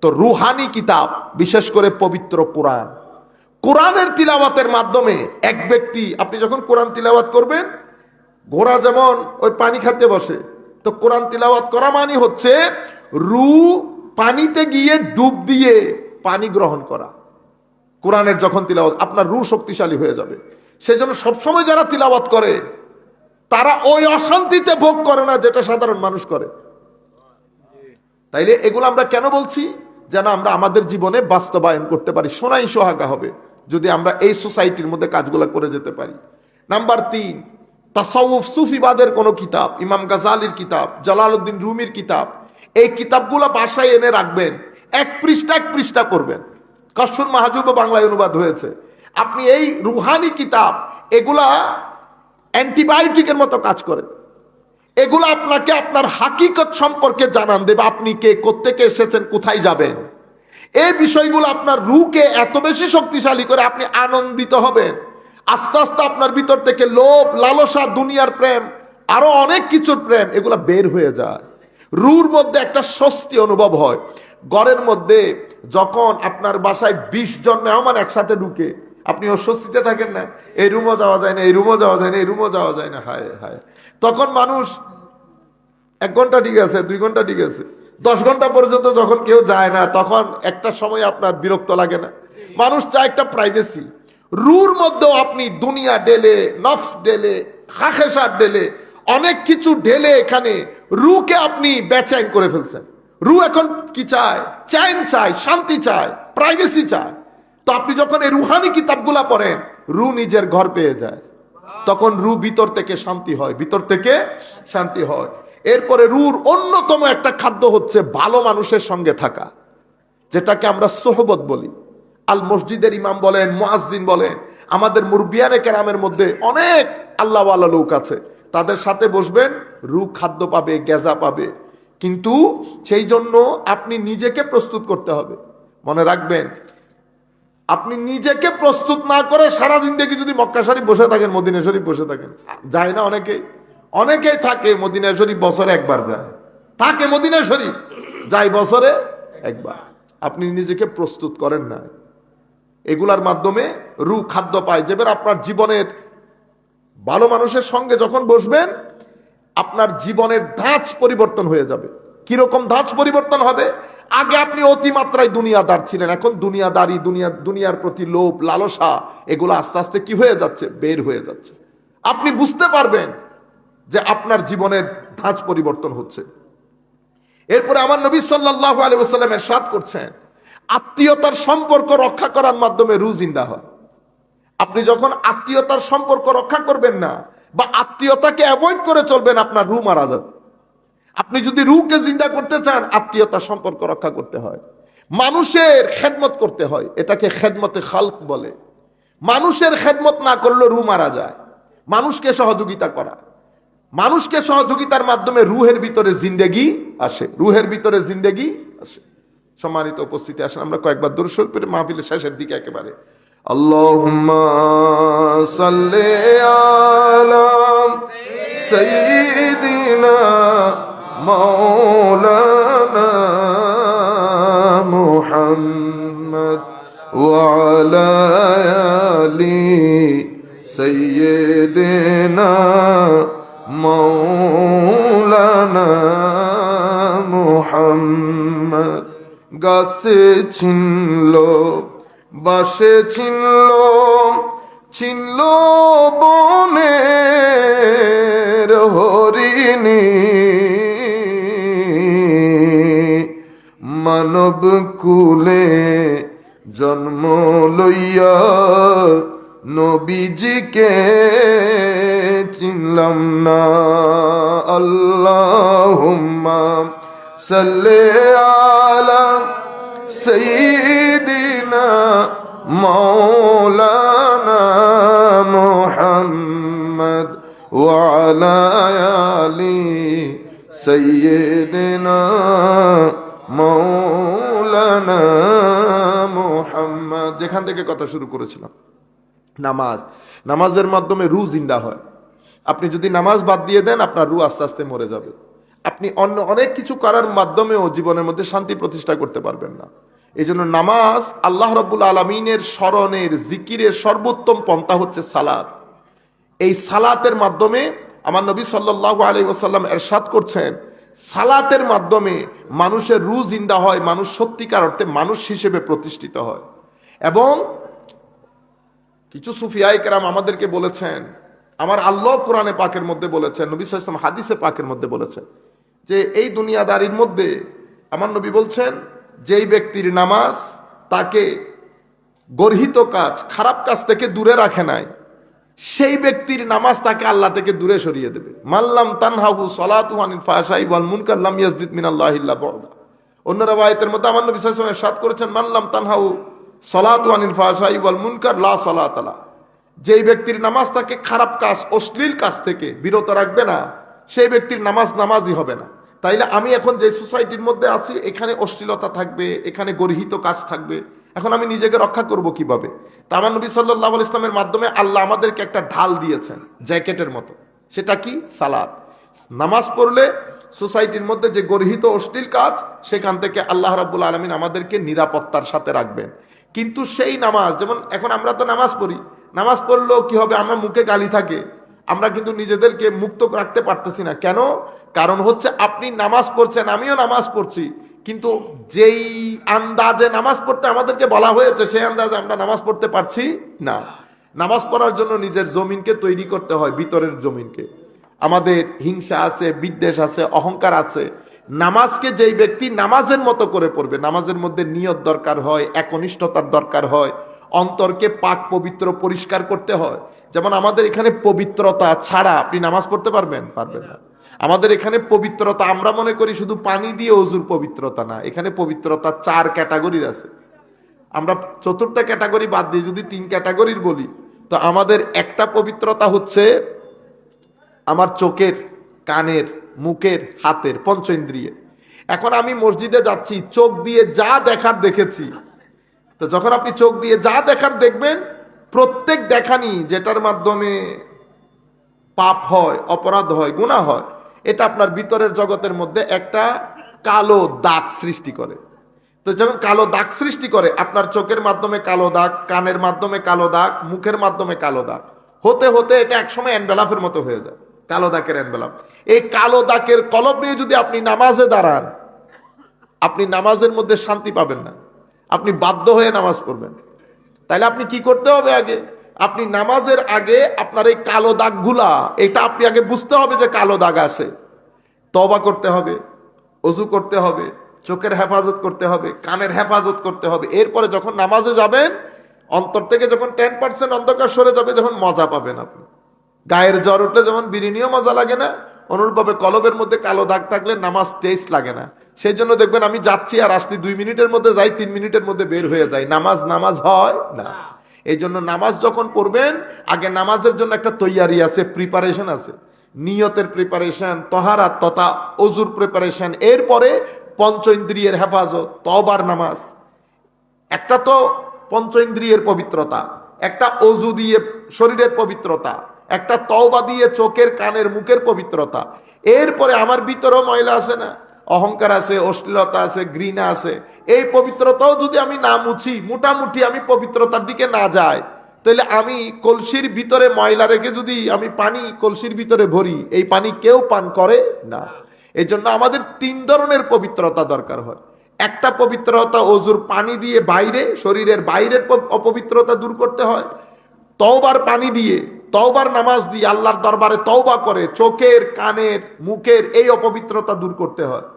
তো রুহানি কিতাব, বিশেষ করে পবিত্র কোরআন, কোরআনের তিলাওয়াতের মাধ্যমে এক ব্যক্তি, আপনি যখন কোরআন তিলাওয়াত করবেন, ঘোড়া যেমন ওই পানি খাতে বসে, তো কোরআন তিলাওয়াত করা মানে হচ্ছে রূহ পানিতে গিয়ে ডুব দিয়ে পানি গ্রহণ করা। কোরআনের যখন তিলাওয়াত, আপনার রূহ শক্তিশালী হয়ে যাবে। সেজন্য সবসময় যারা তিলাওয়াত করে, তারা ওই অশান্তিতে ভোগ করে না যেটা সাধারণ মানুষ করে। তাইলে এগুলো আমরা কেন বলছি? যেন আমরা আমাদের জীবনে বাস্তবায়ন করতে পারি। সোনাই সোহাগা হবে যদি আমরা এই সোসাইটির মধ্যে কাজগুলো করে যেতে পারি। নাম্বার 3, তাসাউফ, সুফিবাদের কোন কিতাব, ইমাম গাজালির কিতাব, জালালউদ্দিন রুমির কিতাব, এই কিতাবগুলো বাসায় এনে রাখবেন, এক পৃষ্ঠা করবেন। কশফুল মাহজুব বাংলায় অনুবাদ হয়েছে। আপনি এই রুহানি কিতাব, এগুলা অ্যান্টিবায়োটিকের মতো কাজ করে। এগুলো আপনাকে আপনার হাকিকত সম্পর্কে জানান দেবে, আপনি কে, কোত্থেকে এসেছেন, কোথায় যাবেন। এই বিষয়গুলো আপনার রূহকে এত বেশি শক্তিশালী করে আপনি আনন্দিত হবেন। আস্তে আস্তে আপনার ভিতর থেকে লোভ, লালসা, দুনিয়ার প্রেম, আরো অনেক কিছুর প্রেম, এগুলা বের হয়ে যায়। রুর মধ্যে একটা স্বস্তি অনুভব হয়। ঘরের মধ্যে যখন আপনার বাসায় 20 জন মেহমান একসাথে ঢুকে, আপনি অস্বস্তিতে থাকেন না, এই রুমও যাওয়া যায় না, এই রুমও যাওয়া যায় না, এই রুমও যাওয়া যায় না, হায় হায়। তখন মানুষ 1 ঘন্টা ঠিক আছে, 2 ঘন্টা ঠিক আছে, 10 ঘন্টা পর্যন্ত যখন কেউ যায় না, তখন একটা সময় আপনার বিরক্ত লাগে না? মানুষ চায় একটা প্রাইভেসি। রুর মধ্যেও আপনি দুনিয়া ঢেলে, নফস ঢেলে, খাখেসার ঢেলে, অনেক কিছু ঢেলে এখানে রুকে আপনি বেচैन করে ফেলছেন। রু এখন কি চায়? চैन চায়, শান্তি চায়, প্রাইভেসি চায়। তো আপনি যখন এই রুহানি কিতাবগুলা পড়েন, রু নিজের ঘর পেয়ে যায়। তখন রু ভিতর থেকে শান্তি হয়, ভিতর থেকে শান্তি হয়। এরপরে রুর অন্যতম একটা খাদ্য হচ্ছে ভালো মানুষের সঙ্গে থাকা, যেটাকে আমরা সোহবত বলি। আল মসজিদের ইমাম বলেন, মুয়াজ্জিন বলেন, আমাদের মুরব্বিয়ানে কেরামের মধ্যে অনেক আল্লাহওয়ালা লোক আছে, তাদের সাথে বসবেন, রু খাদ্য পাবে, গেজা পাবে। কিন্তু সেই জন্য আপনি নিজেকে প্রস্তুত করতে হবে। মনে রাখবেন, আপনি নিজেকে প্রস্তুত না করে সারা জিন্দেগি যদি মক্কা শরীফ বসে থাকেন, মদিনা শরীফ বসে থাকেন, যায় না অনেকেই থাকে মদিনা শরীফ বছরে একবার যায়, থাকে মদিনা শরীফ যায় বছরে একবার। আপনি নিজেকে প্রস্তুত করেন না। এগুলার মাধ্যমে রু খাদ্য পায়। যেবার আপনার জীবনের ভালো মানুষের সঙ্গে যখন বসবেন, আপনার জীবনের ধাঁচ পরিবর্তন হয়ে যাবে। কিরকম ধাঁচ পরিবর্তন হবে? আগে আপনি অতিমাত্রায় দুনিয়াদার ছিলেন, এখন দুনিয়াদারি, দুনিয়ার প্রতি লোভ, লালসা, এগুলো আস্তে আস্তে কি হয়ে যাচ্ছে? বের হয়ে যাচ্ছে। আপনি বুঝতে পারবেন যে আপনার জীবনের ধাঁচ পরিবর্তন হচ্ছে। এরপরে আমার নবী সাল্লাল্লাহু আলাইহি ওয়াসাল্লাম ইরশাদ করছেন, আত্মীয়তার সম্পর্ক রক্ষা করার মাধ্যমে রু জিন্দা হয়। আপনি যখন আত্মীয়তার সম্পর্ক রক্ষা করবেন না, বা আত্মীয়তাকে অ্যাভয়েড করে চলবেন, আপনার রু মারা যাবে। আপনি যদি রুকে জিন্দা করতে চান, আত্মীয়তার সম্পর্ক রক্ষা করতে হয়, মানুষের খেদমত করতে হয়। এটাকে খেদমতে খালক বলে। মানুষের খেদমত না করলে রু মারা যায়। মানুষকে সহযোগিতা করা, মানুষকে সহযোগিতার মাধ্যমে রুহের ভিতরে জিন্দেগি আসে, রুহের ভিতরে জিন্দেগি আসে। সম্মানিত উপস্থিতি, আসেন আমরা কয়েকবার দরুদ শরীফ পড়ে মাহফিলের শেষের দিকে একেবারে আল্লাহুম্মা সাল্লি আলা সাইয়্যিদিনা মাওলানা মুহাম্মদ ওয়া আলা আলি সাইয়্যিদিনা মাওলানা মুহাম্মদ। গাছে ছিনলো, বাসে ছিনলো, ছিনলো বনের হরিণী, মানব কুলে জন্ম লইয়া নবীজিকে চিনলাম না। আল্লাহুম্মা সাল্লি আলা সাইয়্যিদিনা মাওলানা মুহাম্মদ ওয়া আলা আলি সাইয়্যিদিনা মাওলানা মুহাম্মদ। যেখান থেকে কথা শুরু করেছিলাম, নামাজ, নামাজের মাধ্যমে রু জিন্দা হয়। আপনি যদি নামাজ বাদ দিয়ে দেন, আপনার রু আস্তে আস্তে মরে যাবে। আপনি অন্য অনেক কিছু করার মাধ্যমেও জীবনের মধ্যে শান্তি প্রতিষ্ঠা করতে পারবেন না। এই জন্য নামাজ আল্লাহ রাব্বুল আলামিনের স্মরণের, জিকিরের সর্বোত্তম পন্থা হচ্ছে সালাত। এই সালাতের মাধ্যমে আমার নবী সাল্লাল্লাহু আলাইহি ওয়াসাল্লাম ইরশাদ করছেন, সালাতের মাধ্যমে মানুষের রু জিন্দা হয়, মানুষ সত্যিকার অর্থে মানুষ হিসেবে প্রতিষ্ঠিত হয়। এবং কিছু সুফিয়ায়ে কেরাম আমাদেরকে বলেছেন, আমার আল্লাহ কোরআনে পাকের মধ্যে বলেছেন, নবী সাল্লাল্লাহু আলাইহি ওয়াসাল্লাম হাদিসে পাকের মধ্যে বলেছেন যে এই দুনিয়াদারির মধ্যে আমার নবী বলছেন, যেই ব্যক্তির নামাজ তাকে গর্হিত কাজ, খারাপ কাজ থেকে দূরে রাখে নাই, সেই ব্যক্তির নামাজ তাকে আল্লাহ থেকে দূরে সরিয়ে দেবে। মাল্লাম তানহাহু সালাতুহু আনিল ফাহশাই ওয়াল মুনকার লাম ইয়াসজিদ মিনাল্লাহি ইল্লা বু'দা। অন্য রাওয়ায়াতের মধ্যে আমার নবী সাল্লাল্লাহু আলাইহি ওয়াসাল্লাম ইরশাদ করেছেন, মাল্লাম তানহাহু সালাতুহু আনিল ফাহশাই ওয়াল মুনকার লা সালাতা লা। যেই ব্যক্তির নামাজ তাকে খারাপ কাজ, অশ্লীল কাজ থেকে বিরত রাখবে না, সেই ব্যক্তির নামাজ নামাজই হবে না। তাইলে আমি এখন যে সোসাইটির মধ্যে আছি এখানে অশ্লীলতা থাকবে, এখানে গর্হিত কাজ থাকবে, এখন আমি নিজেকে রক্ষা করব কিভাবে? তা আমার নবী সাল্লাল্লাহু আলাইহি ইসলামের মাধ্যমে আল্লাহ আমাদেরকে একটা ঢাল দিয়েছেন জ্যাকেটের মতো, সেটা কি? সালাত। নামাজ পড়লে সোসাইটির মধ্যে যে গর্হিত অশ্লীল কাজ, সেখান থেকে আল্লাহ রাব্বুল আলামিন আমাদেরকে নিরাপত্তার সাথে রাখবেন। কিন্তু সেই নামাজ, যেমন এখন আমরা তো নামাজ পড়ি, নামাজ পড়লেও কি হবে, আমরা মুখে গালি থাকে, আমরা কিন্তু নিজেদেরকে মুক্ত রাখতে পারতেছি না। কেন? কারণ হচ্ছে আপনি নামাজ পড়ছেন, আমিও নামাজ পড়ছি, কিন্তু যেই আন্দাজে নামাজ পড়তে আমাদেরকে বলা হয়েছে সেই আন্দাজে আমরা নামাজ পড়তে পারছি না। নামাজ পড়ার জন্য নিজের জমিনকে তৈরি করতে হয়, ভিতরের জমিনকে। আমাদের হিংসা আছে, বিদ্বেষ আছে, অহংকার আছে। নামাজকে যেই ব্যক্তি নামাজের মতো করে পড়বে, নামাজের মধ্যে নিয়ত দরকার হয়, একনিষ্ঠতার দরকার হয়, অন্তরকে পাক পবিত্র পরিষ্কার করতে হয়। যেমন আমাদের এখানে পবিত্রতা ছাড়া আপনি নামাজ পড়তে পারবেন না। আমাদের এখানে পবিত্রতা আমরা মনে করি শুধু পানি দিয়ে ওযুর পবিত্রতা না, এখানে পবিত্রতা 4 ক্যাটাগরির আছে। আমরা চতুর্থ ক্যাটাগরি বাদ দিয়ে যদি 3 ক্যাটাগরির বলি, তো আমাদের একটা পবিত্রতা হচ্ছে আমার চোখের, কানের, মুখের, হাতের, পঞ্চ ইন্দ্রিয়ে। এখন আমি মসজিদে যাচ্ছি, চোখ দিয়ে যা দেখার দেখেছি। তো যখন আপনি চোখ দিয়ে যা দেখার দেখবেন, প্রত্যেক দেখানি যেটার মাধ্যমে পাপ হয়, অপরাধ হয়, গুনাহ হয়, এটা আপনার ভিতরের জগতের মধ্যে একটা কালো দাগ সৃষ্টি করে। তো যখন কালো দাগ সৃষ্টি করে, আপনার চোখের মাধ্যমে কালো দাগ, কানের মাধ্যমে কালো দাগ, মুখের মাধ্যমে কালো দাগ, হতে হতে এটা একসময় এনভেলাপের মতো হয়ে যায়, কালো দাগের এনভেলাপ। এই কালো দাগের কলব নিয়ে যদি আপনি নামাজে দাঁড়ান, আপনি নামাজের মধ্যে শান্তি পাবেন না, আপনি বাধ্য হয়ে নামাজ পড়বেন। তাইলে আপনি কি করতে হবে? আগে আপনি নামাজের আগে আপনার এই কালো দাগগুলা, এটা আপনি আগে বুঝতে হবে যে কালো দাগ আছে, তওবা করতে হবে, ওযু করতে হবে, চোখের হেফাজত করতে হবে, কানের হেফাজত করতে হবে। এরপরে যখন নামাজে যাবেন, অন্তর থেকে যখন 10% অন্ধকার সরে যাবে, যখন মজা পাবেন আপনি। গায়ের জ্বর উঠলে যেমন বিরিনিও মজা লাগে না, অনুরূপভাবে কলবের মধ্যে কালো দাগ থাকলে নামাজ টেস্ট লাগে না। সেই জন্য দেখবেন আমি যাচ্ছি আর আসছি, 2 মিনিটের মধ্যে যাই, 3 মিনিটের মধ্যে বের হয়ে যায়, নামাজ হয় না। এই জন্য নামাজ যখন পড়বেন, আগে নামাজের জন্য একটা তৈয়ারি আছে, প্রিপারেশন আছে, নিয়তের প্রিপারেশন, তহারাত তথা ওযুর প্রিপারেশন, এরপরে পঞ্চ ইন্দ্রিয়ের হেফাজত, তওবার নামাজ। একটা তো পঞ্চ ইন্দ্রিয়ের পবিত্রতা, একটা ওযু দিয়ে শরীরের পবিত্রতা, একটা তওবা দিয়ে চোখের, কানের, মুখের পবিত্রতা। এরপরে আমার ভিতরেও ময়লা আছে না, অহংকার আছে, অশ্লীলতা আছে, ঘৃণা আছে। এই পবিত্রতাও যদি আমি না মুছি, মোটামুটি আমি পবিত্রতার দিকে না যাই, তাহলে আমি কলসির ভিতরে ময়লা রেখে যদি আমি পানি কলসির ভিতরে ভরি, এই পানি কেউ পান করে না। এই জন্য আমাদের 3 ধরনের পবিত্রতা দরকার হয়। একটা পবিত্রতা ওযুর পানি দিয়ে বাইরে, শরীরের বাইরের অপবিত্রতা দূর করতে হয়। তওবার পানি দিয়ে, তওবার নামাজ দিয়ে আল্লাহর দরবারে তওবা করে চোখের, কানের, মুখের এই অপবিত্রতা দূর করতে হয়।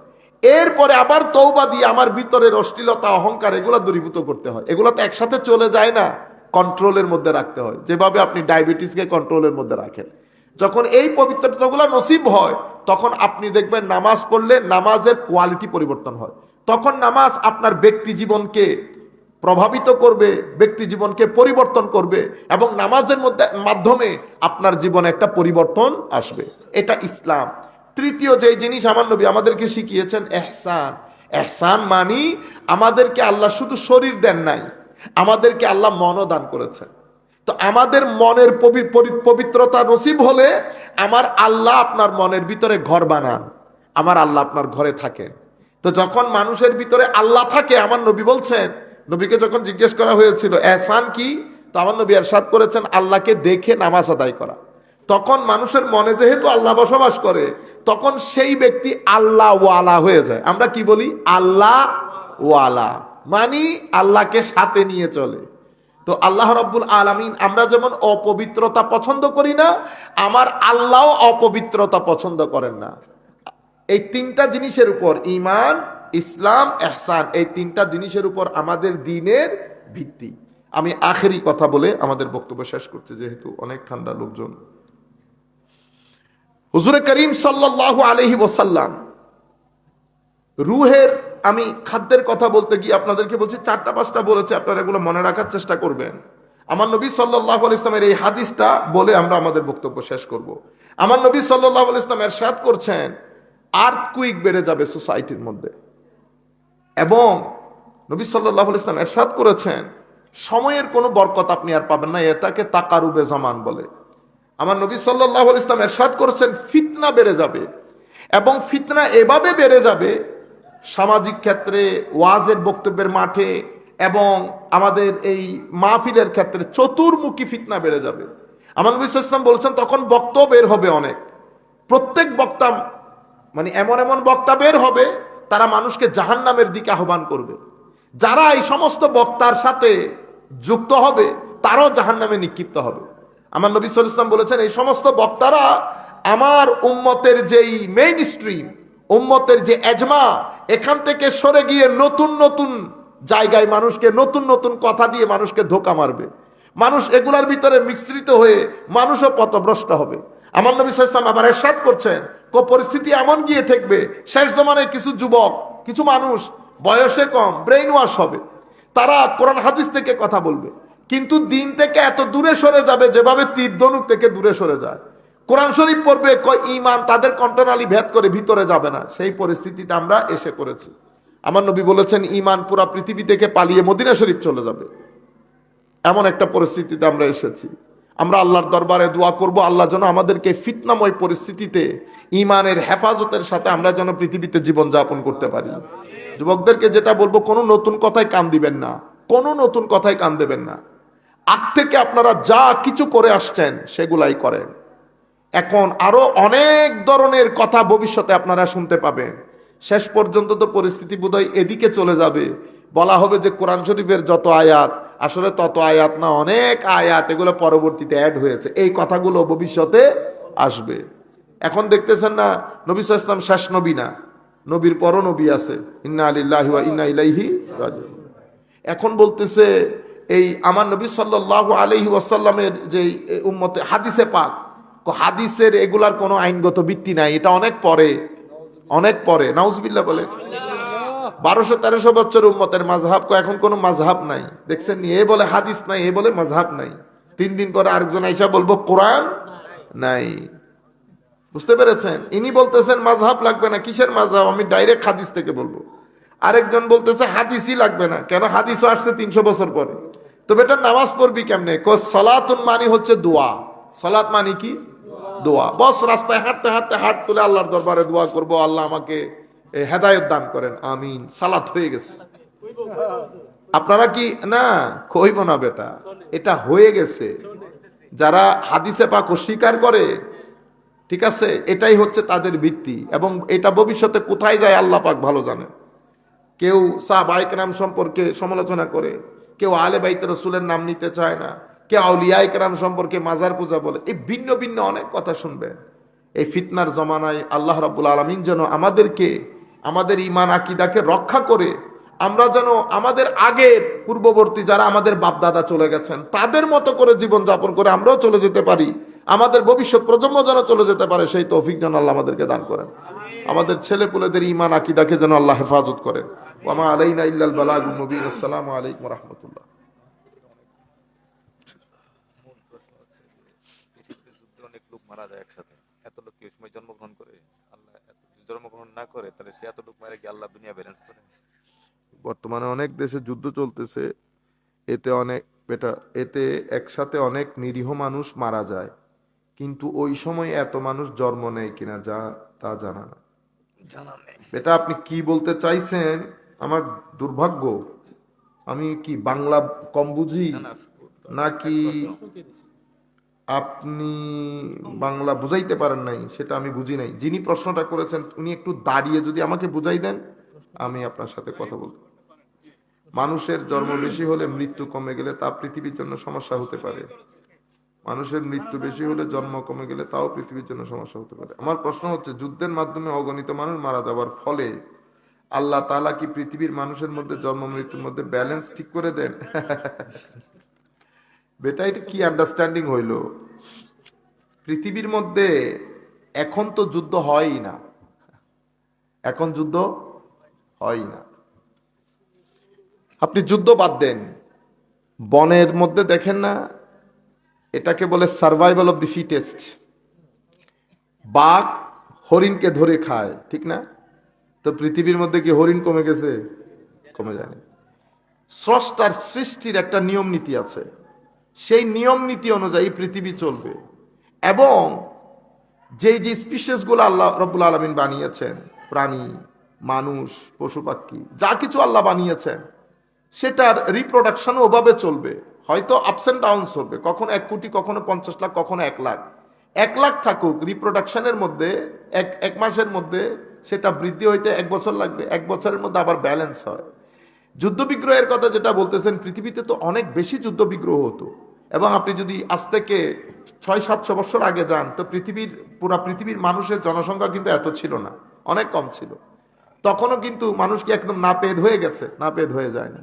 এরপরে আবার তওবা দিয়ে আমার ভিতরের অশ্লীলতা, অহংকার, এগুলা দূরীভূত করতে হয়। এগুলা তো একসাথে চলে যায় না, কন্ট্রোলের মধ্যে রাখতে হয়। যেভাবে আপনি ডায়াবেটিসকে কন্ট্রোলের মধ্যে রাখেন, যখন এই পবিত্রতাগুলো নসিব হয়, তখন আপনি দেখবেন নামাজ পড়লে নামাজের কোয়ালিটি পরিবর্তন হয়। তখন নামাজ আপনার ব্যক্তি জীবনকে প্রভাবিত করবে, ব্যক্তি জীবনকে পরিবর্তন করবে, এবং নামাজের মাধ্যমে আপনার জীবনে একটা পরিবর্তন আসবে। এটা ইসলাম। তৃতীয় যে জিনিস আমার নবী আমাদেরকে শিখিয়েছেন, ইহসান। ইহসান মানি আমাদেরকে আল্লাহ শুধু শরীর দেন নাই, আমাদেরকে আল্লাহ মনও দান করেছেন। তো আমাদের মনের পবিত্রতা নসিব হলে আমার আল্লাহ আপনার মনের ভিতরে ঘর বানান, আমার আল্লাহ আপনার ঘরে থাকেন। তো যখন মানুষের ভিতরে আল্লাহ থাকে, আমার নবী বলছেন, নবীকে যখন জিজ্ঞেস করা হয়েছিল ইহসান কি, তো আমার নবী ইরশাদ করেছেন আল্লাহকে দেখে নামাজ আদায় করা। তখন মানুষের মনে যেহেতু আল্লাহ বসবাস করে, তখন সেই ব্যক্তি আল্লাহ ওয়ালা হয়ে যায়। আমরা কি বলি? আল্লাহ ওয়ালা, মানি আল্লাহকে সাথে নিয়ে চলে। তো আল্লাহ রাব্বুল আলামিন, আমরা যেমন অপবিত্রতা পছন্দ করি না, আমার আল্লাহ অপবিত্রতা পছন্দ করেন না। এই 3টা জিনিসের উপর, ঈমান, ইসলাম, ইহসান, এই 3টা জিনিসের উপর আমাদের দ্বীনের ভিত্তি। আমি আখেরি কথা বলে আমাদের বক্তব্য শেষ করছি, যেহেতু অনেক ঠান্ডা লোকজন। হুজুরে করিম সাল্লাল্লাহু আলাইহি ওয়াসাল্লাম রূহের, আমি খাদ্যের কথা বলতে গিয়ে আপনাদেরকে বলছি 4টা 5টা বলেছে, আপনারা এগুলো মনে রাখার চেষ্টা করবেন। আমার নবী সাল্লাল্লাহু আলাইহি ওয়াসাল্লামের এই হাদিসটা বলে আমরা আমাদের বক্তব্য শেষ করব। আমার নবী সাল্লাল্লাহু আলাইহি ওয়াসাল্লাম ইরশাদ করছেন, আর্থকুইক বেড়ে যাবে সোসাইটির মধ্যে। এবং নবী সাল্লাল্লাহু আলাইহি ওয়াসাল্লাম ইরশাদ করেছেন, সময়ের কোনো বরকত আপনি আর পাবেন না, এটাকে তাকারুবে জামান বলে। আমার নবী সাল্লাল্লাহু আলাইহি ওয়াসাল্লাম ইরশাদ করেছেন ফিতনা বেড়ে যাবে, এবং ফিতনা এভাবে বেড়ে যাবে সামাজিক ক্ষেত্রে, ওয়াজের বক্তব্যের মাঠে এবং আমাদের এই মাহফিলের ক্ষেত্রে চতুর্মুখী ফিতনা বেড়ে যাবে। আমার নবী সাল্লাল্লাহু আলাইহি ওয়াসাল্লাম বলেছেন তখন বক্তব্য বের হবে অনেক, প্রত্যেক বক্তা মানে এমন এমন বক্তা বের হবে তারা মানুষকে জাহান্নামের দিকে আহ্বান করবে। যারা এই সমস্ত বক্তার সাথে যুক্ত হবে তারাও জাহান্নামে নিক্ষিপ্ত হবে। আমার নবী সাল্লাল্লাহু আলাইহি ওয়াসাল্লাম বলেছেন এই সমস্ত বক্তারা আমার উম্মতের যেই মেইন স্ট্রিম, উম্মতের যে এজমা, এখান থেকে সরে গিয়ে নতুন নতুন জায়গায় মানুষকে নতুন নতুন কথা দিয়ে মানুষকে ধোঁকা মারবে। মানুষ এগুলার ভিতরে মিশ্রিত হয়ে মানুষও পথভ্রষ্ট হবে। আমার নবী সাল্লাল্লাহু আলাইহি ওয়াসাল্লাম আবার ইরশাদ করছেন, পরিস্থিতি এমন গিয়ে ঠেকবে শেষ জমানায় কিছু যুবক, কিছু মানুষ বয়সে কম, ব্রেইন ওয়াশ হবে, তারা কোরআন হাদিস থেকে কথা বলবে কিন্তু দিন থেকে এত দূরে সরে যাবে যেভাবে তীর ধনুক থেকে দূরে সরে যায়। কোরআন শরীফ পড়বে, ঈমান তাদের কণ্ঠনালী ভেদ করে ভিতরে যাবে না। সেই পরিস্থিতিতে আমরা এসে করেছি। আমার নবী বলেছেন ঈমান পুরা পৃথিবী থেকে পালিয়ে মদিনা শরীফ চলে যাবে, এমন একটা পরিস্থিতিতে আমরা এসেছি। আমরা আল্লাহর দরবারে দোয়া করব আল্লাহ যেন আমাদেরকে ফিতনাময় পরিস্থিতিতে ঈমানের হেফাজতের সাথে আমরা যেন পৃথিবীতে জীবন যাপন করতে পারি। যুবকদেরকে যেটা বলবো, কোনো নতুন কথায় কান দিবেন না, কোনো নতুন কথায় কান দেবেন না। আগ থেকে আপনারা যা কিছু করে আসছেন সেগুলাই করেন। এখন আরো অনেক ধরনের কথা ভবিষ্যতে আপনারা শুনতে পাবেন। শেষ পর্যন্ত তো পরিস্থিতি বোধহয় এদিকে চলে যাবে, বলা হবে যে কোরআন শরীফের যত আয়াত আসলে তত আয়াত না, অনেক আয়াত এগুলো পরবর্তীতে অ্যাড হয়েছে। এই কথাগুলো ভবিষ্যতে আসবে। এখন দেখতেছেন না, নবী সাল্লাল্লাহু আলাইহি ওয়াসাল্লাম শেষ নবী না, নবীর পরও নবী আছে, ইন্না লিল্লাহি ওয়া ইন্না ইলাইহি রাজিউন। এখন বলতেছে এই আমার নবী সাল্লাল্লাহু আলাইহি ওয়াসাল্লামের যে উম্মতে হাদিসে পাক, হাদিসের এগুলার কোনো আইনগত ভিত্তি নাই, এটা অনেক পরে, অনেক পরে। নাউজুবিল্লাহ বলে 1200-1300 বছর উম্মতের মাযহাব, এখন কোনো মাযহাব নাই। দেখছেন নি, এ বলে হাদিস নাই, এ বলে মাযহাব নাই। 3 দিন পরে আরেকজন আইসা বলবো কোরআন নাই। বুঝতে পেরেছেন? ইনি বলতেছেন মাযহাব লাগবে না, কিসের মাযহাব, আমি ডাইরেক্ট হাদিস থেকে বলবো। আরেকজন বলতেছে হাদিসই লাগবে না, কেন হাদিসও আসছে 300 বছর পরে। তো বেটা নামাজ পড়বি কেমনে? সালাতুন মানে হচ্ছে দোয়া। সালাত মানে কি? দোয়া। বস রাস্তায় হাঁটতে হাঁটতে হাত তুলে আল্লাহর দরবারে দোয়া করব, আল্লাহ আমাকে হেদায়েত দান করেন, আমিন, সালাত হয়ে গেছে। আপনারা কি না কইব না বেটা, এটা হয়ে গেছে। যারা হাদিসে পাক অস্বীকার করে, ঠিক আছে, এটাই হচ্ছে তাদের ভিত্তি, এবং এটা ভবিষ্যতে কোথায় যায় আল্লাহ পাক ভালো জানেন। কেউ সাহাবায়ে কেরাম সম্পর্কে সমালোচনা করে, কেউ আলে বাইত রাসূলের নাম নিতে চায় না, কেউ আউলিয়ায়ে কেরাম সম্পর্কে মাজার পূজা বলে। এই ভিন্ন ভিন্ন অনেক কথা শুনবেন। এই ফিতনার জমানায় আল্লাহ রাব্বুল আলামিন যেন আমাদেরকে, আমাদের ঈমান আকীদাকে রক্ষা করে আমরা যেন আমাদের আগের পূর্ববর্তী যারা আমাদের বাপদাদা চলে গেছেন তাদের মতো করে জীবন যাপন করে আমরাও চলে যেতে পারি, আমাদের ভবিষ্যৎ প্রজন্ম যেন চলে যেতে পারে, সেই তৌফিক যেন আল্লাহ আমাদেরকে দান করেন। আমাদের ছেলেপুলেদের ঈমান আকীদাকে যেন আল্লাহ হেফাজত করেন। ওয়া মা আলাইনা ইল্লাল বালাগুল মুবিন। আসসালামু আলাইকুম ওয়া রাহমাতুল্লাহ। অনেক লোক মারা যায় একসাথে, এত লোক কি ওই সময় জন্মগ্রহণ করে? আল্লাহ জন্মগ্রহণ না করে তাহলে সে এত লোক মারা গিয়ে আল্লাহ দুনিয়া ব্যালেন্স করে? বর্তমানে অনেক দেশে যুদ্ধ চলতেছে, এতে একসাথে অনেক নিরীহ মানুষ মারা যায়, কিন্তু ওই সময় এত মানুষ জন্ম নেয় কিনা যা তা জানা না। এটা আপনি কি বলতে চাইছেন? আমার দুর্ভাগ্য, আমি কি বাংলা কম বুঝি নাকি আপনি বাংলা বুঝাইতে পারেন নাই, সেটা আমি বুঝি নাই। যিনি প্রশ্নটা করেছেন উনি একটু দাঁড়িয়ে যদি আমাকে বুঝাই দেন, আমি আপনার সাথে কথা বলবো। মানুষের জন্ম বেশি হলে মৃত্যু কমে গেলে তা পৃথিবীর জন্য সমস্যা হতে পারে। মানুষের মৃত্যু বেশি হলে জন্ম কমে গেলে তাও পৃথিবীর জন্য সমস্যা হতে পারে। আমার প্রশ্ন হচ্ছে, যুদ্ধের মাধ্যমে অগণিত মানুষ মারা যাওয়ার ফলে আল্লাহ তাআলা কি পৃথিবীর মানুষের মধ্যে জন্ম মৃত্যুর মধ্যে ব্যালেন্স ঠিক করে দেন? বেটা এটা কি আন্ডারস্ট্যান্ডিং হইল? পৃথিবীর মধ্যে এখন তো যুদ্ধ হয়ই না, এখন যুদ্ধ হয় না। আপনি যুদ্ধ বাদ দেন, বনের মধ্যে দেখেন না, এটাকে বলে সার্ভাইভাল অফ দি ফিটেস্ট। বাঘ হরিণকে ধরে খায়, ঠিক না? তো পৃথিবীর মধ্যে কি হরিণ কমে গেছে? কমে যায়নি। স্রষ্টার সৃষ্টির একটা নিয়ম নীতি আছে, সেই নিয়ম নীতি অনুযায়ী পৃথিবী চলবে। এবং যেই যে স্পিসিস গুলো আল্লাহ রব্বুল আলামিন বানিয়েছেন, প্রাণী, মানুষ, পশু পাখি, যা কিছু আল্লাহ বানিয়েছেন, সেটার রিপ্রোডাকশন ওভাবে চলবে। হয়তো আপস এন্ড ডাউন চলবে, কখনো 1 কোটি, কখনো 50 লাখ, কখনো 1 লাখ। 1 লাখ থাকুক, রিপ্রোডাকশনের মধ্যে এক মাসের মধ্যে সেটা বৃদ্ধি হইতে 1 বছর লাগবে, 1 বছরের মধ্যে আবার ব্যালেন্স হয়। যুদ্ধ বিগ্রহের কথা যেটা বলতেছেন, পৃথিবীতে তো অনেক বেশি যুদ্ধ বিগ্রহ হতো। এবং আপনি যদি আজ থেকে 600-700 বছর আগে যান, তো পুরা পৃথিবীর মানুষের জনসংখ্যা কিন্তু এত ছিল না, অনেক কম ছিল। তখনও কিন্তু মানুষ কি একদম নাপেদ হয়ে গেছে? নাপেদ হয়ে যায়নি।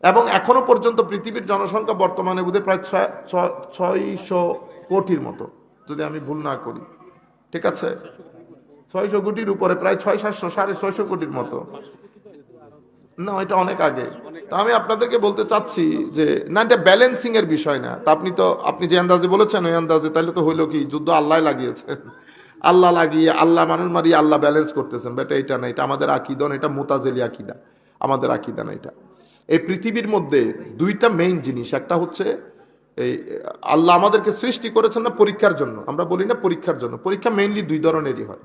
এবং এখনো পর্যন্ত পৃথিবীর জনসংখ্যা বর্তমানে বোধহয় প্রায় 600 কোটির মতো, যদি আমি ভুল না করি, ঠিক আছে? 600 কোটির উপরে, প্রায় 600-700, 650 কোটির মতো। না, এটা অনেক আগে। তো আমি আপনাদেরকে বলতে চাচ্ছি যে না, এটা ব্যালেন্সিং এর বিষয় না। তা আপনি যে আন্দাজে বলেছেন ওই আন্দাজে, তাহলে তো হইলো কি, যুদ্ধ আল্লাহ লাগিয়েছেন, আল্লাহ লাগিয়ে আল্লাহ মানুষ মারিয়ে আল্লাহ ব্যালেন্স করতেছেন। বেটা এটা না, এটা আমাদের আকিদা না, এটা মুতাজিলি আকিদা, আমাদের আকিদা না এটা। এই পৃথিবীর মধ্যে দুইটা মেইন জিনিস, একটা হচ্ছে এই আল্লাহ আমাদেরকে সৃষ্টি করেছেন না পরীক্ষার জন্য, আমরা বলি না পরীক্ষার জন্য। পরীক্ষা মেইনলি 2 ধরনেরই হয়।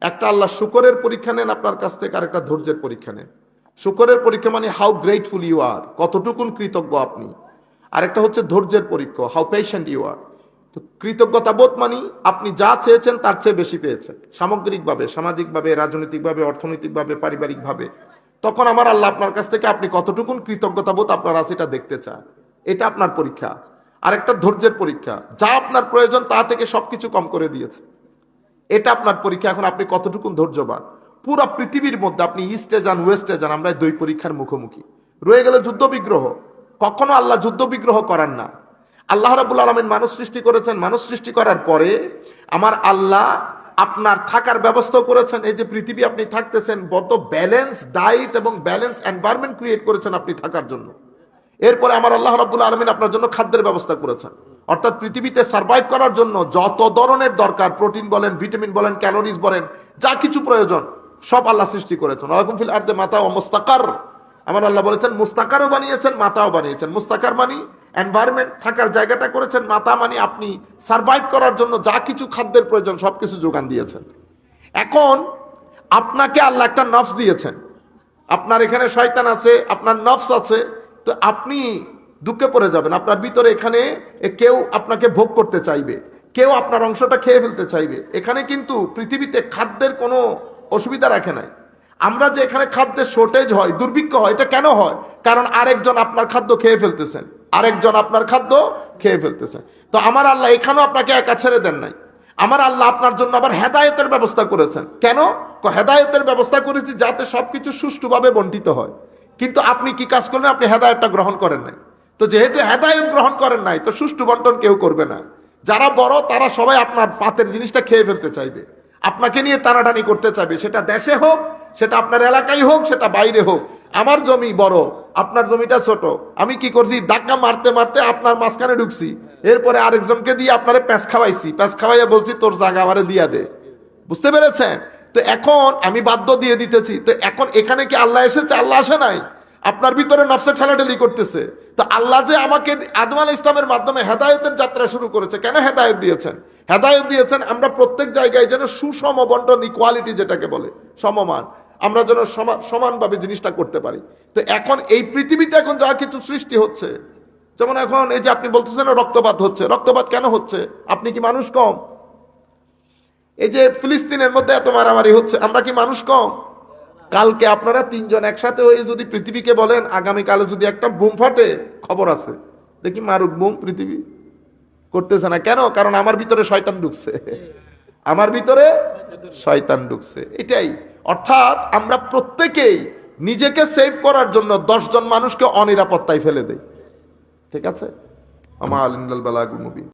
একটা আল্লাহ শুকরের পরীক্ষা নেন আপনার কাছ থেকে, আর একটা ধৈর্যের পরীক্ষা নেন। শুকরের পরীক্ষা মানে হাউ গ্রেটফুল ইউ আর, কতটুকুন কৃতজ্ঞ আপনি। আরেকটা হচ্ছে ধৈর্যের পরীক্ষা, হাউ পেশেন্ট ইউ আর। তো কৃতজ্ঞতা বোধ মানে আপনি যা চেয়েছেন তার চেয়ে বেশি পেয়েছেন, সামগ্রিকভাবে, সামাজিকভাবে, রাজনৈতিকভাবে, অর্থনৈতিকভাবে, পারিবারিকভাবে। তখন আমার আল্লাহ আপনার কাছ থেকে আপনি কতটুকুন কৃতজ্ঞতা বোধ আপনার আছে এটা দেখতে চান, এটা আপনার পরীক্ষা। আরেকটা ধৈর্যের পরীক্ষা, যা আপনার প্রয়োজন তা থেকে সবকিছু কম করে দিয়েছে, এটা আপনার পরীক্ষা। এখন আপনি কতটুকুন ধৈর্যবান। পুরা পৃথিবীর মধ্যে আপনি ইস্টে যান, ওয়েস্টে যান, আমরা 2 পরীক্ষার মুখোমুখি। রয়ে গেল যুদ্ধ বিগ্রহ। কখনো আল্লাহ যুদ্ধ বিগ্রহ করান না। আল্লাহ রাব্বুল আলামিন মানুষ সৃষ্টি করেছেন, মানুষ সৃষ্টি করার পরে আমার আল্লাহ আপনার থাকার ব্যবস্থা করেছেন। এই যে পৃথিবী আপনি থাকতেছেন, বড় ব্যালেন্স ডায়েট এবং ব্যালেন্স এনভায়রনমেন্ট ক্রিয়েট করেছেন আপনি থাকার জন্য। এরপরে আমার আল্লাহ রাব্বুল আলামিন আপনার জন্য খাদ্যের ব্যবস্থা করেছেন। অর্থাৎ পৃথিবীতে সার্ভাইভ করার জন্য যত ধরনের দরকার, প্রোটিন বলেন, ভিটামিন বলেন, ক্যালোরিজ বলেন, যা কিছু প্রয়োজন সব আল্লাহ সৃষ্টি করেছেন। ওয়ালাকুম ফিল আরদি মাতা ওয়া মুস্তাকার, আমার আল্লাহ বলেছেন মুস্তাকারও বানিয়েছেন, মাতাও বানিয়েছেন। মুস্তাকার মানে এনভায়রনমেন্ট, থাকার জায়গাটা করেছেন। মাতা মানে আপনি সার্ভাইভ করার জন্য যা কিছু খাদ্যের প্রয়োজন সবকিছু যোগান দিয়েছেন। এখন আপনাকে আল্লাহ একটা নফস দিয়েছেন, আপনার এখানে শয়তান আছে, আপনার নফস আছে। তো আপনি দুঃখে পড়ে যাবেন, আপনার ভিতরে এখানে কেউ আপনাকে ভোগ করতে চাইবে, কেউ আপনার অংশটা খেয়ে ফেলতে চাইবে। এখানে কিন্তু পৃথিবীতে খাদ্যের কোনো অসুবিধা রাখে নাই। আমরা যে এখানে খাদ্যের শর্টেজ হয়, দুর্ভিক্ষ হয়, এটা কেন হয়? কারণ আরেকজন আপনার খাদ্য খেয়ে ফেলতেছেন, আরেকজন আপনার খাদ্য খেয়ে ফেলতেছেন। তো আমার আল্লাহ এখানেও আপনাকে একা ছেড়ে দেন নাই। আমার আল্লাহ আপনার জন্য আবার হেদায়েতের ব্যবস্থা করেছেন। কেন? হেদায়েতের ব্যবস্থা করেছি যাতে সবকিছু সুষ্ঠুভাবে বন্টিত হয়। কিন্তু আপনি কি কাজ করলেন? আপনি হেদায়েতটা গ্রহণ করেন নাই। তো যেহেতু হেদায়েত গ্রহণ করেন নাই, তো সুষ্ঠু বন্টন কেউ করবে না। যারা বড় তারা সবাই আপনার পাতের জিনিসটা খেয়ে ফেলতে চাইবে, আপনাকে নিয়ে টানাটানি করতে চাইবে, সেটা দেশে হোক, সেটা আপনার এলাকায় হোক, সেটা বাইরে হোক। আমার জমি বড়, আপনার জমিটা ছোট। আমি কি করছি? ধাক্কা মারতে মারতে আপনার মাঝখানে ঢুকছি, এরপরে আরেকজনকে দিয়ে আপনারে প্যাঁচ খাওয়াইছি, প্যাঁচ খাওয়াইয়া বলছি তোর জায়গা আমারে দিয়া দে। বুঝতে পেরেছেন? তো এখন আমি বাধ্য দিয়ে দিতেছি। তো এখন এখানে কি আল্লাহ এসেছে? আল্লাহ আসে নাই, আপনার ভিতরে নফসে ঠেলাঠেলি করতেছে। তো আল্লাহ যে আমাকে আদম আলাইহিস ইসলামের মাধ্যমে হেদায়েতের যাত্রা শুরু করেছে, কেন হেদায়েত দিয়েছেন? হেদায়েত দিয়েছেন আমরা প্রত্যেক জায়গায় যেন সুষম বন্টন, ইকুয়ালিটি যেটাকে বলে, সমমান, আমরা যেন সমানভাবে জিনিসটা করতে পারি। তো এখন এই পৃথিবীতে এখন যা কিছু সৃষ্টি হচ্ছে, যেমন এখন এই যে আপনি বলতেছেন রক্তপাত হচ্ছে, রক্তপাত কেন হচ্ছে? আপনি কি মানুষ কম? এই যে ফিলিস্তিনের মধ্যে এত মারামারি হচ্ছে, আমরা কি মানুষ কম? কালকে আপনারা 3 জন একসাথে হয়ে যদি পৃথিবীকে বলেন আগামীকালে যদি একটা বুম ফাটে, খবর আছে, দেখি মারুক বুম, পৃথিবী করতেছে না। কেন? কারণ আমার ভিতরে শয়তান ঢুকছে, আমার ভিতরে শয়তান ঢুকছে। এটাই অর্থাৎ আমরা প্রত্যেকেই নিজেকে সেভ করার জন্য 10 জন মানুষকে অনিরাপত্তায় ফেলে দেই। ঠিক আছে? আমা আলিনাল বালাগুল মুবিন।